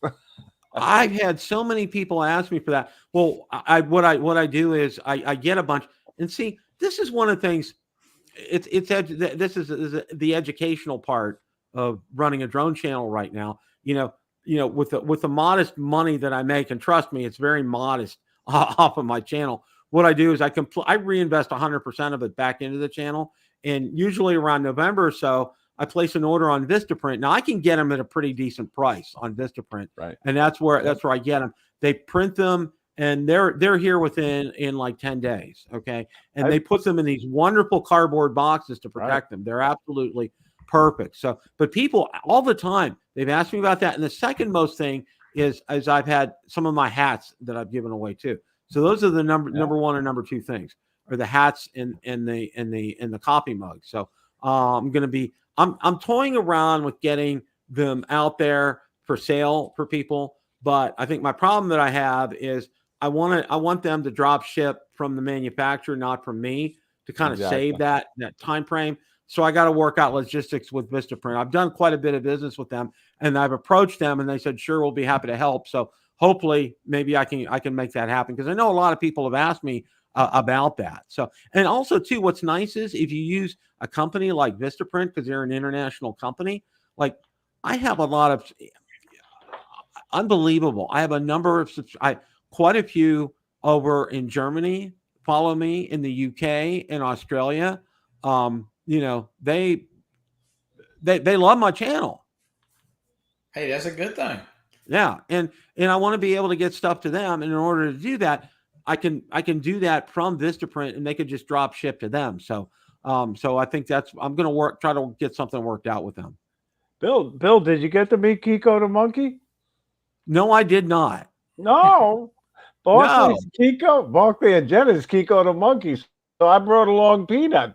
I've had so many people ask me for that. Well, what I do is I get a bunch, and see, this is one of the things. This is the educational part of running a drone channel right now. You know, with the modest money that I make, and trust me, it's very modest off of my channel. What I do is I reinvest 100% of it back into the channel, and usually around November or so, I place an order on Vistaprint. Now I can get them at a pretty decent price on Vistaprint, right? And that's where I get them. They print them, and they're here in like 10 days. Okay. And they put them in these wonderful cardboard boxes to protect them. They're absolutely perfect. So, but people all the time, they've asked me about that. And the second most thing is I've had some of my hats that I've given away too. So those are the number one and number two things, are the hats and the coffee mugs. So I'm toying around with getting them out there for sale for people. But I think my problem that I have is I want them to drop ship from the manufacturer, not from me, to kind of save that time frame. So I got to work out logistics with Vistaprint. I've done quite a bit of business with them, and I've approached them, and they said, sure, we'll be happy to help. So hopefully maybe I can make that happen, because I know a lot of people have asked me about that. So, and also too, what's nice is if you use a company like Vistaprint, because they're an international company, like I have a lot of unbelievable. I have a number of quite a few over in Germany follow me, in the UK, in Australia. You know, they love my channel. Hey, that's a good thing. Yeah, and I want to be able to get stuff to them, and in order to do that, I can do that from Vistaprint, and they could just drop ship to them. So I think I'm going to try to get something worked out with them. Bill, did you get to meet Kiko the monkey? No, I did not. No. Barkley and Jenna's Kiko the monkey. So I brought along Peanut.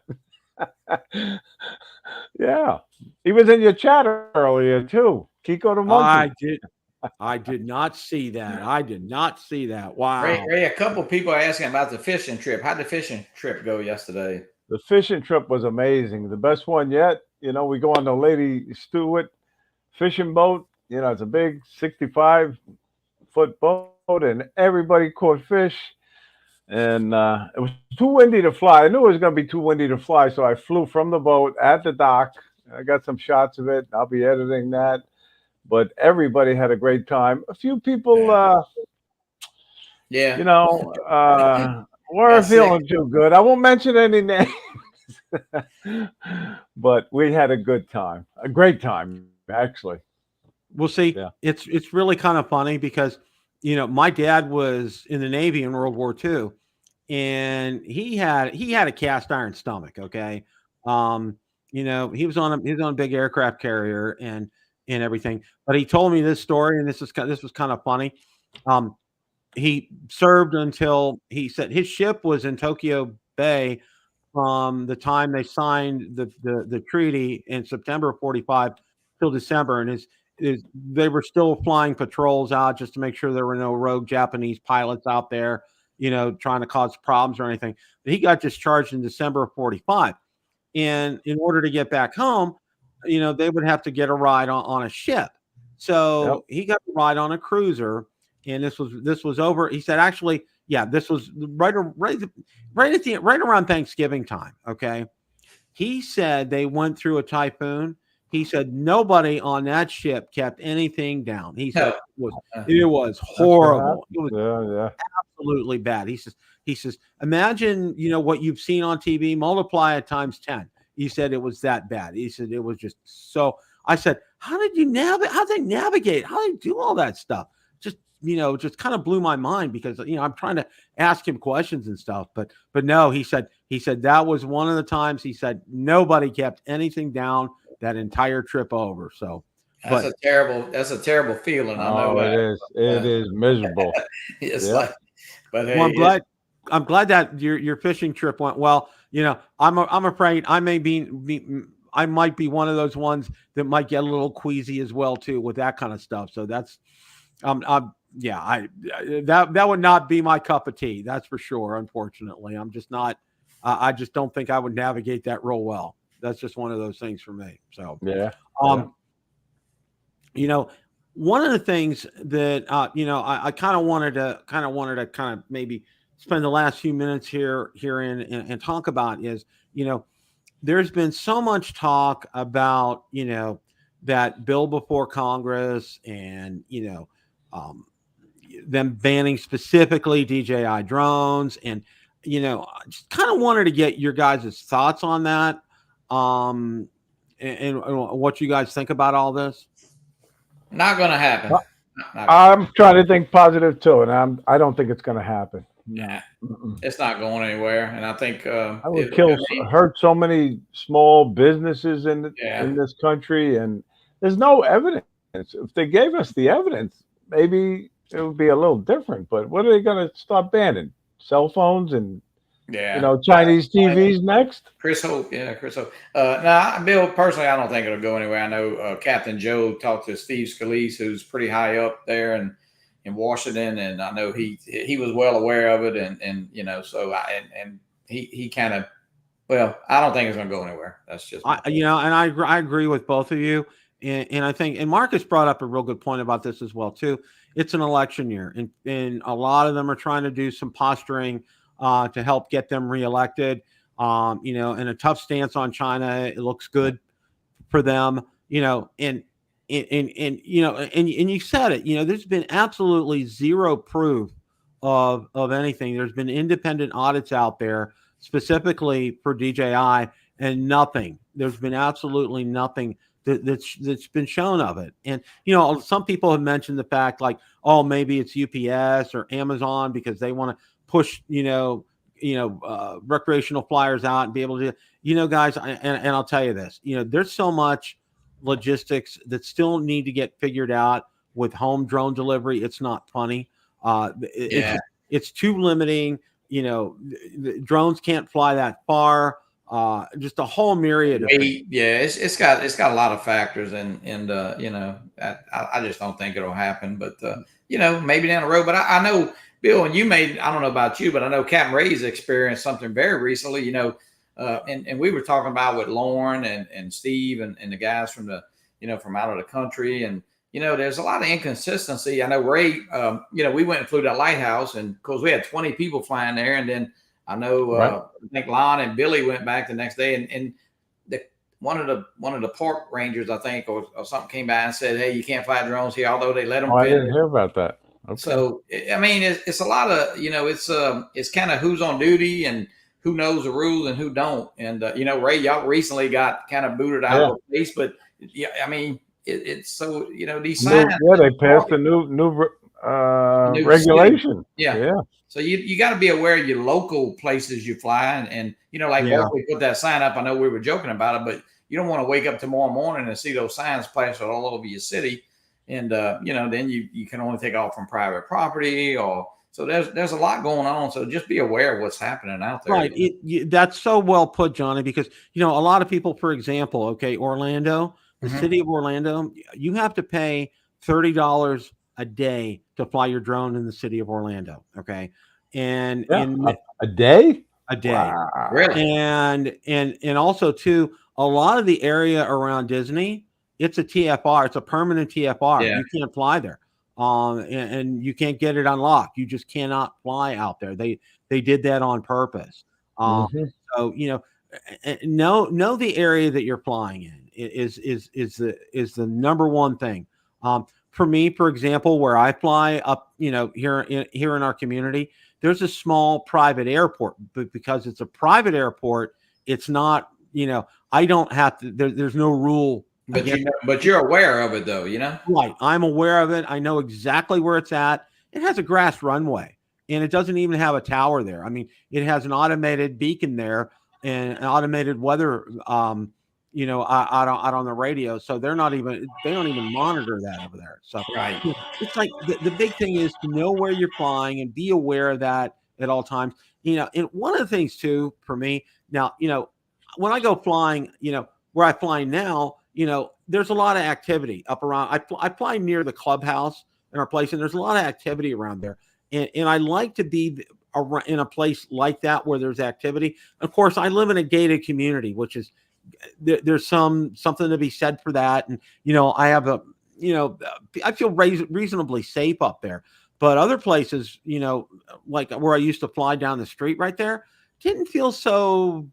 Yeah, he was in your chat earlier too. Kiko the monkey. I did not see that. I did not see that. Wow. Ray, a couple people are asking about the fishing trip. How'd the fishing trip go yesterday? The fishing trip was amazing. The best one yet. You know, we go on the Lady Stewart fishing boat. You know, it's a big 65-foot boat, and everybody caught fish. And it was too windy to fly. I knew it was going to be too windy to fly, so I flew from the boat at the dock. I got some shots of it. I'll be editing that. But everybody had a great time. A few people, yeah, you know, weren't feeling too good. I won't mention any names, but we had a good time, a great time, actually. We'll see. Yeah. It's really kind of funny because, you know, my dad was in the Navy in World War II, and he had a cast iron stomach. Okay, you know, he was on a big aircraft carrier and everything. But he told me this story, and this was kind of funny. He served until he said his ship was in Tokyo Bay from the time they signed the treaty in September of 45 till December, and they were still flying patrols out just to make sure there were no rogue Japanese pilots out there, you know, trying to cause problems or anything. But he got discharged in December of 45. And in order to get back home, you know, they would have to get a ride on a ship. So he got a ride on a cruiser, and this was over. He said, actually, yeah, this was right around Thanksgiving time. Okay. He said they went through a typhoon. He said nobody on that ship kept anything down. He said it was horrible. It was absolutely bad. He says, imagine, you know, what you've seen on TV, multiply it times 10. He said it was that bad. He said it was just so. I said, how did they navigate? How did they do all that stuff? Just, you know, just kind of blew my mind because, you know, I'm trying to ask him questions and stuff, but no, he said that was one of the times he said nobody kept anything down that entire trip over. So that's a terrible feeling. I know it is miserable. It's like, but hey, well, I'm glad that your fishing trip went well. You know, I'm afraid I might be one of those ones that might get a little queasy as well too with that kind of stuff. So that's that would not be my cup of tea. That's for sure. Unfortunately, I'm just not. I just don't think I would navigate that real well. That's just one of those things for me. So you know, one of the things that you know, I kind of wanted to maybe spend the last few minutes here and talk about is, you know, there's been so much talk about, you know, that bill before Congress and, you know, them banning specifically DJI drones, and, you know, I just kind of wanted to get your guys' thoughts on that, and what you guys think about all this. Not going to happen. I'm trying to think positive too, and I don't think it's going to happen. Yeah, it's not going anywhere, and I think I would hurt so many small businesses in this country, and there's no evidence. If they gave us the evidence, maybe it would be a little different. But what are they going to start banning? Cell phones and you know, Chinese TVs next? Chris Hope. Now, Bill, personally, I don't think it'll go anywhere. I know Captain Joe talked to Steve Scalise, who's pretty high up there in Washington, and I know he was well aware of it, and you know, so he kind of, well, I don't think it's going to go anywhere. That's just you know, and I agree with both of you, and I think, and Marcus brought up a real good point about this as well too. It's an election year, and a lot of them are trying to do some posturing to help get them reelected. You know, and a tough stance on China. It looks good for them, you know, and you know, and you said it, you know, there's been absolutely zero proof of anything. There's been independent audits out there specifically for DJI, and nothing. There's been absolutely nothing that's been shown of it. And, you know, some people have mentioned the fact like, oh, maybe it's UPS or Amazon because they want to push, recreational flyers out and be able to, you know, guys, and I'll tell you this, you know, there's so much logistics that still need to get figured out with home drone delivery. It's not funny. It's too limiting. You know, the drones can't fly that far. just a whole myriad of things. Yeah, it's got a lot of factors, and you know, I just don't think it'll happen. But you know, maybe down the road. But I know, Bill, and I don't know about you, but I know Captain Ray's experienced something very recently. You know, and we were talking about with Lauren and Steve and the guys from the, you know, from out of the country, and you know, there's a lot of inconsistency. I know Ray, you know, we went and flew that lighthouse, and of course we had 20 people flying there, and then I know I think Lon and Billy went back the next day, and one of the park rangers, I think, or something, came by and said, "Hey, you can't fly drones here," although they let them. I didn't hear about that. Okay. So I mean, it's a lot of, you know, it's kind of who's on duty and who knows the rules and who don't. And you know, Ray, y'all recently got kind of booted out of the place, but yeah, I mean, it's so, you know, these signs. Yeah, they passed a new regulation. Yeah. So you got to be aware of your local places you fly, and you know, like we put that sign up. I know we were joking about it, but you don't want to wake up tomorrow morning and see those signs plastered all over your city, and you know, then you can only take off from private property, or so there's a lot going on. So just be aware of what's happening out there. Right. That's so well put, Johnny, because you know, a lot of people, for example, okay, Orlando, the city of Orlando, you have to pay $30 a day to fly your drone in the city of Orlando. Okay. And a day? A day. Wow. Really? And also too, a lot of the area around Disney, it's a TFR, it's a permanent TFR. Yeah. You can't fly there. And you can't get it unlocked. You just cannot fly out there. They did that on purpose. So, you know the area that you're flying in is the number one thing. For me, for example, where I fly up, you know, here in our community, there's a small private airport, but because it's a private airport, it's not, you know, I don't have to, there's no rule. But you're aware of it though, you know? Right. I'm aware of it. I know exactly where it's at. It has a grass runway, and it doesn't even have a tower there. I mean, it has an automated beacon there and an automated weather, you know, out on the radio. So they don't even monitor that over there. So right. It's like the big thing is to know where you're flying and be aware of that at all times. You know, and one of the things too, for me now, you know, when I go flying, you know, where I fly now, you know, there's a lot of activity up around. I fly near the clubhouse in our place, and there's a lot of activity around there. And I like to be in a place like that where there's activity. Of course, I live in a gated community, which is, there's something to be said for that. And, you know, I feel reasonably safe up there, but other places, you know, like where I used to fly down the street right there, didn't feel so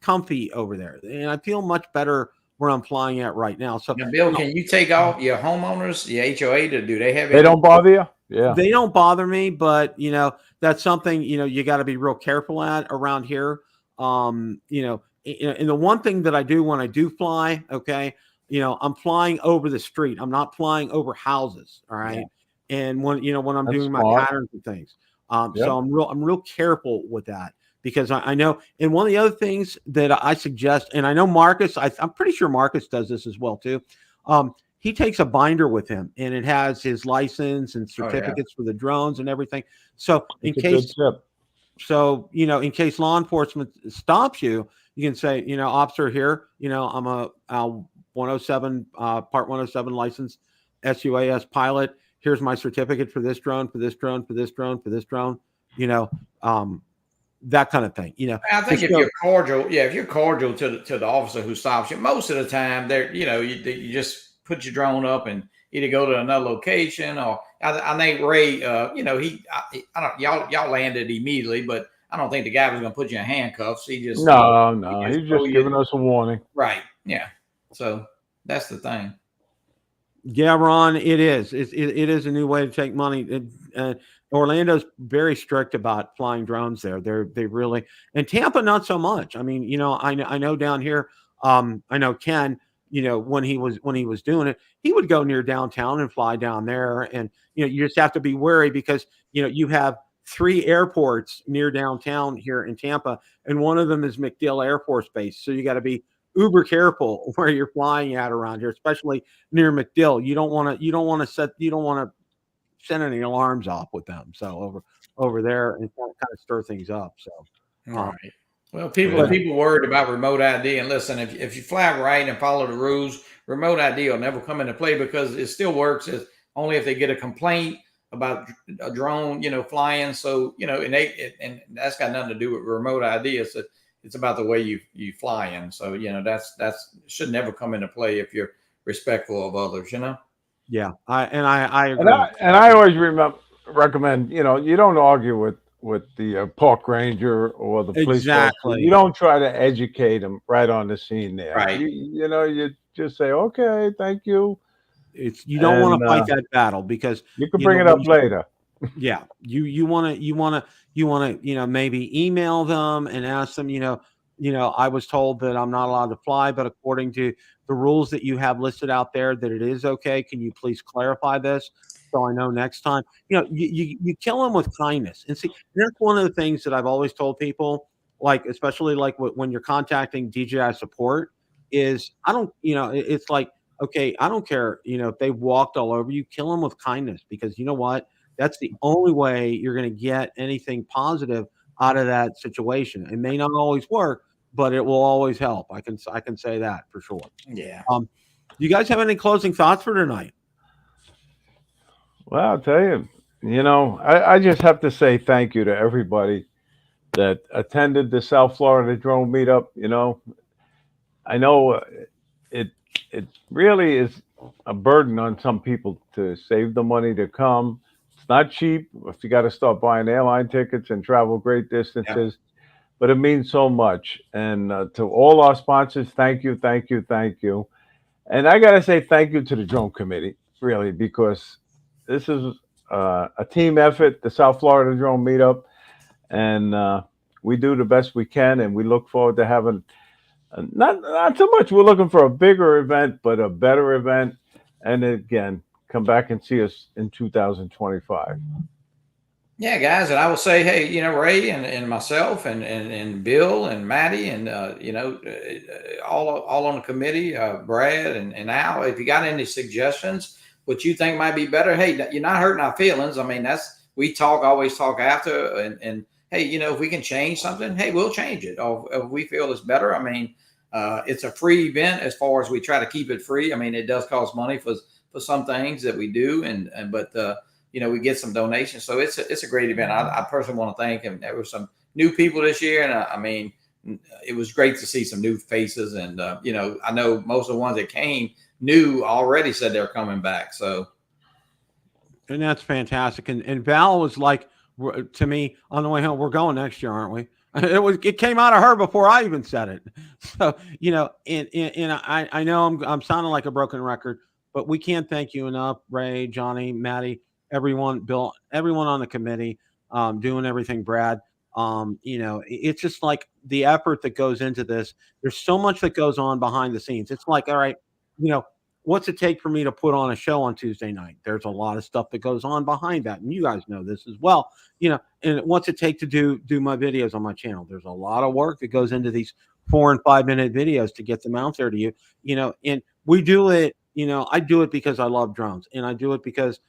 comfy over there. And I feel much better where I'm flying at right now. So now, Bill, can you take off your homeowners, your HOA, do they have? They don't bother you? Yeah. They don't bother me, but you know, that's something, you know, you got to be real careful at around here. You know, and the one thing that I do when I do fly, okay, you know, I'm flying over the street. I'm not flying over houses. All right. Yeah. And when I'm that's doing smart. my patterns and things. So I'm real careful with that, because I know. And one of the other things that I suggest, and I know Marcus, I'm pretty sure Marcus does this as well too. He takes a binder with him, and it has his license and certificates for the drones and everything. So in case law enforcement stops you, you can say, you know, officer, here, you know, I'm a 107 part 107 licensed SUAS pilot. Here's my certificate for this drone, for this drone, for this drone, for this drone. You know, that kind of thing. You know, I think if you're cordial to the officer who stops you, most of the time they're, you know, you just put your drone up and either go to another location, or I think Ray, you know, I don't, y'all landed immediately, but I don't think the guy was going to put you in handcuffs. He just he's just giving us a warning. Right. Yeah. So that's the thing. Yeah, Ron, it is. It is a new way to take money. Orlando's very strict about flying drones there. They really, and Tampa not so much. I mean, you know, I know down here, I know Ken, you know, when he was doing it, he would go near downtown and fly down there. And, you know, you just have to be wary, because, you know, you have 3 airports near downtown here in Tampa, and one of them is MacDill Air Force Base. So you got to be uber careful where you're flying at around here, especially near MacDill. You don't want to send any alarms off with them. So over there, and kind of stir things up. So, all right. Well, people worried about remote ID, and listen, if you fly right and follow the rules, remote ID will never come into play because it still works as only if they get a complaint about a drone, flying. So and that's got nothing to do with remote ID. It's about the way you fly in. So that's should never come into play if you're respectful of others. Yeah, I agree. And I always recommend, you don't argue with the park ranger or the police officer. You don't try to educate them right on the scene there. Right. You just say, okay, thank you. You don't want to fight that battle because you can bring it up later. Yeah, you want to maybe email them and ask them. I was told that I'm not allowed to fly, but according to the rules that you have listed out there, that it is okay. Can you please clarify this so I know next time? You kill them with kindness. And see, that's one of the things that I've always told people, like especially like when you're contacting DJI support, is I don't, it's like, okay, I don't care, if they walked all over you, kill them with kindness, because you know what? That's the only way you're going to get anything positive out of that situation. It may not always work, but it will always help. I can say that for sure. Yeah. Do you guys have any closing thoughts for tonight? Well, I'll tell you, I just have to say thank you to everybody that attended the South Florida Drone Meetup. I know it really is a burden on some people to save the money to come. It's not cheap if you got to start buying airline tickets and travel great distances, but it means so much. And to all our sponsors, thank you, thank you, thank you. And I got to say thank you to the drone committee, really, because this is a team effort, the South Florida Drone Meetup, and we do the best we can, and we look forward to having not so much we're looking for a bigger event, but a better event. And again, come back and see us in 2025. Yeah, guys, and I will say, hey, Ray and myself and Bill and Maddie and all on the committee, Brad and Al, if you got any suggestions, what you think might be better, hey, you're not hurting our feelings. I mean, we always talk after, and hey, if we can change something, hey, we'll change it. Or if we feel it's better, I mean, it's a free event as far as we try to keep it free. I mean, it does cost money for some things that we do, but we get some donations. So it's a great event. I personally want to thank him. There were some new people this year, and I mean, it was great to see some new faces. And I know most of the ones that came new already said they're coming back. So, and that's fantastic. And Val was like to me on the way home, we're going next year, aren't we? It came out of her before I even said it. So, and I know I'm sounding like a broken record, but we can't thank you enough, Ray, Johnny, Maddie, everyone, Bill, everyone on the committee, doing everything, Brad. It's just like the effort that goes into this. There's so much that goes on behind the scenes. It's like, all right, what's it take for me to put on a show on Tuesday night? There's a lot of stuff that goes on behind that. And you guys know this as well, and what's it take to do my videos on my channel? There's a lot of work that goes into these 4 and 5 minute videos to get them out there to you, and we do it, I do it because I love drones, and I do it because,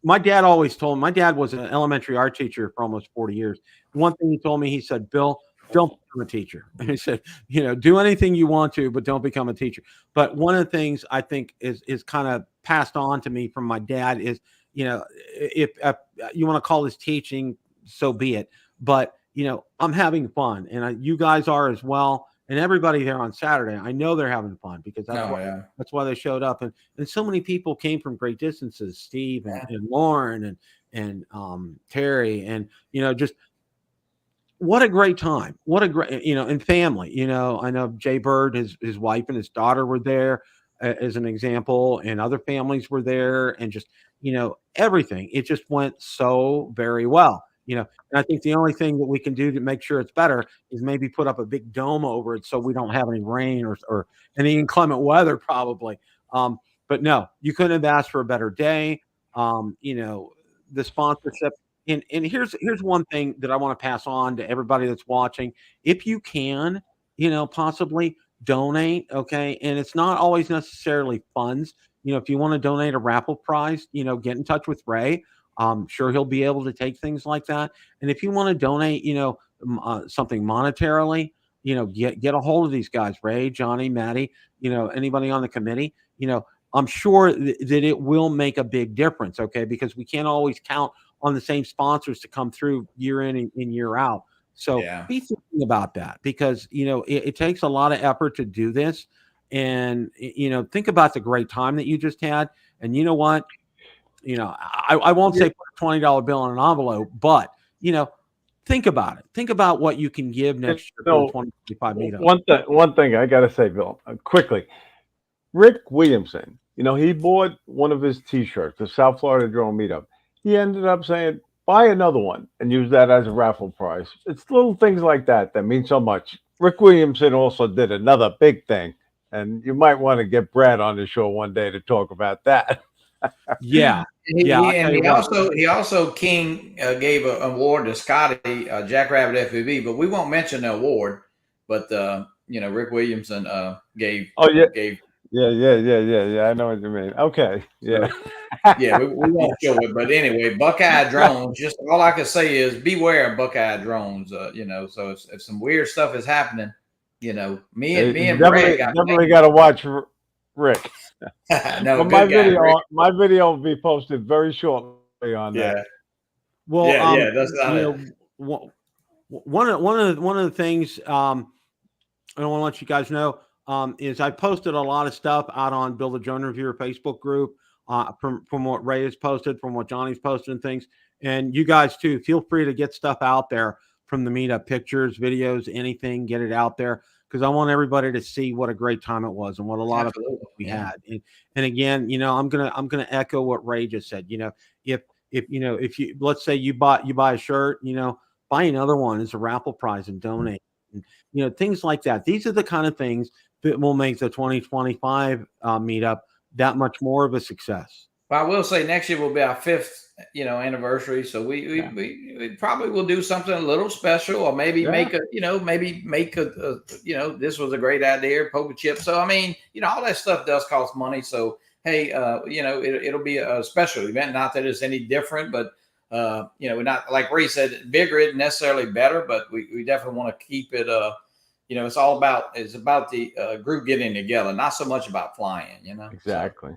my dad always told me, my dad was an elementary art teacher for almost 40 years. One thing he told me, he said, Bill, don't become a teacher. And he said, do anything you want to, but don't become a teacher. But one of the things I think is kind of passed on to me from my dad is, if you want to call this teaching, so be it. But, I'm having fun, and you guys are as well. And everybody there on Saturday, I know they're having fun because that's why they showed up. And so many people came from great distances, Steve and Lauren and Terry, and, just what a great time. What a great, and family, I know Jay Bird, his wife and his daughter were there as an example, and other families were there, and just, everything. It just went so very well. And I think the only thing that we can do to make sure it's better is maybe put up a big dome over it so we don't have any rain or any inclement weather probably. But no, you couldn't have asked for a better day. The sponsorship. And here's one thing that I want to pass on to everybody that's watching. If you can, possibly donate, okay? And it's not always necessarily funds. If you want to donate a raffle prize, get in touch with Ray. I'm sure he'll be able to take things like that. And if you want to donate, something monetarily, get a hold of these guys, Ray, Johnny, Maddie, anybody on the committee, I'm sure that it will make a big difference. Okay. Because we can't always count on the same sponsors to come through year in and year out. So be thinking about that, because, it takes a lot of effort to do this. And, think about the great time that you just had. And you know what? I won't say put a $20 bill in an envelope, but, think about it. Think about what you can give next year for the 2025 meetup. One thing I got to say, Bill, quickly. Rick Williamson, he bought one of his T-shirts, the South Florida Drone Meetup. He ended up saying, buy another one and use that as a raffle prize. It's little things like that mean so much. Rick Williamson also did another big thing, and you might want to get Brad on the show one day to talk about that. Yeah. He also King gave an award to Scotty Jackrabbit FPV, but we won't mention the award. But Rick Williamson gave. Oh yeah. Yeah. I know what you mean. Okay. Yeah. Yeah, we won't show it, but anyway, Buckeye drones. Just all I can say is beware of Buckeye drones. So if some weird stuff is happening, me and Brad definitely got to watch Rick. No, but my video will be posted very shortly on that. Well, that's not it. One of the things I want to let you guys know is I posted a lot of stuff out on Build a Drone Reviewer Facebook group. From what Ray has posted, from what Johnny's posted and things. And you guys too, feel free to get stuff out there from the meetup, pictures, videos, anything, get it out there. Because I want everybody to see what a great time it was and what a lot of we had. And again, I'm gonna echo what Ray just said. If you, let's say you buy a shirt, buy another one as a raffle prize and donate. And, things like that. These are the kind of things that will make the 2025 meetup that much more of a success. Well, I will say next year will be our 5th, anniversary. So we probably will do something a little special, or maybe make a, this was a great idea, poker chip. So, I mean, all that stuff does cost money. So, hey, it'll be a special event. Not that it's any different, but, not like Ray said, bigger isn't necessarily better, but we definitely want to keep it, it's about the group getting together, not so much about flying, Exactly.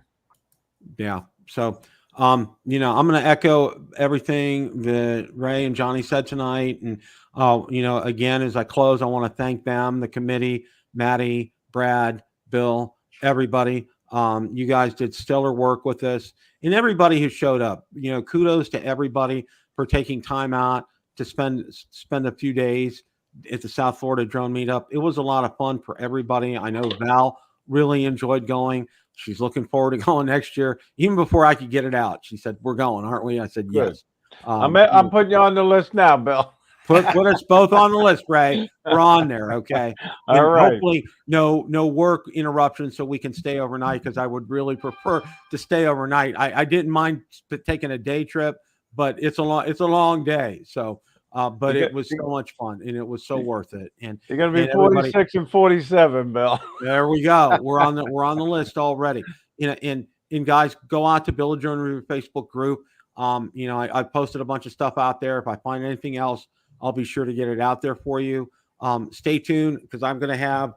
Yeah. So, I'm going to echo everything that Ray and Johnny said tonight. And, again, as I close, I want to thank them, the committee, Maddie, Brad, Bill, everybody. You guys did stellar work with us, and everybody who showed up, kudos to everybody for taking time out to spend a few days at the South Florida Drone Meetup. It was a lot of fun for everybody. I know Val really enjoyed going. She's looking forward to going next year. Even before I could get it out, she said, "We're going, aren't we?" I said, "Yes." I'm putting you on the list now, Bill. Put us both on the list, Ray. We're on there, okay? All right. Hopefully, no work interruptions, so we can stay overnight. Because I would really prefer to stay overnight. I didn't mind taking a day trip, but it's a long day. So. But it was so much fun, and it was so worth it. And you're gonna be 46 and 47, Bill. There we go. We're on the list already. And guys, go out to Build a Drone Reviewer Facebook group. I posted a bunch of stuff out there. If I find anything else, I'll be sure to get it out there for you. Stay tuned, because I'm going to have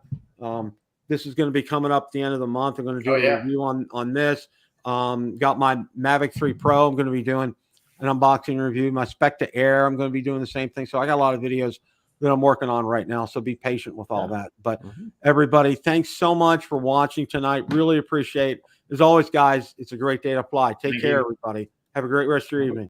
this is going to be coming up at the end of the month. I'm going to do a review on this. Got my Mavic 3 Pro. I'm going to be doing an unboxing review. My Spectre Air, I'm going to be doing the same thing. So I got a lot of videos that I'm working on right now. So be patient with all that. But everybody, thanks so much for watching tonight. Really appreciate it. As always, guys, it's a great day to fly. Take care, everybody. Have a great rest of your evening.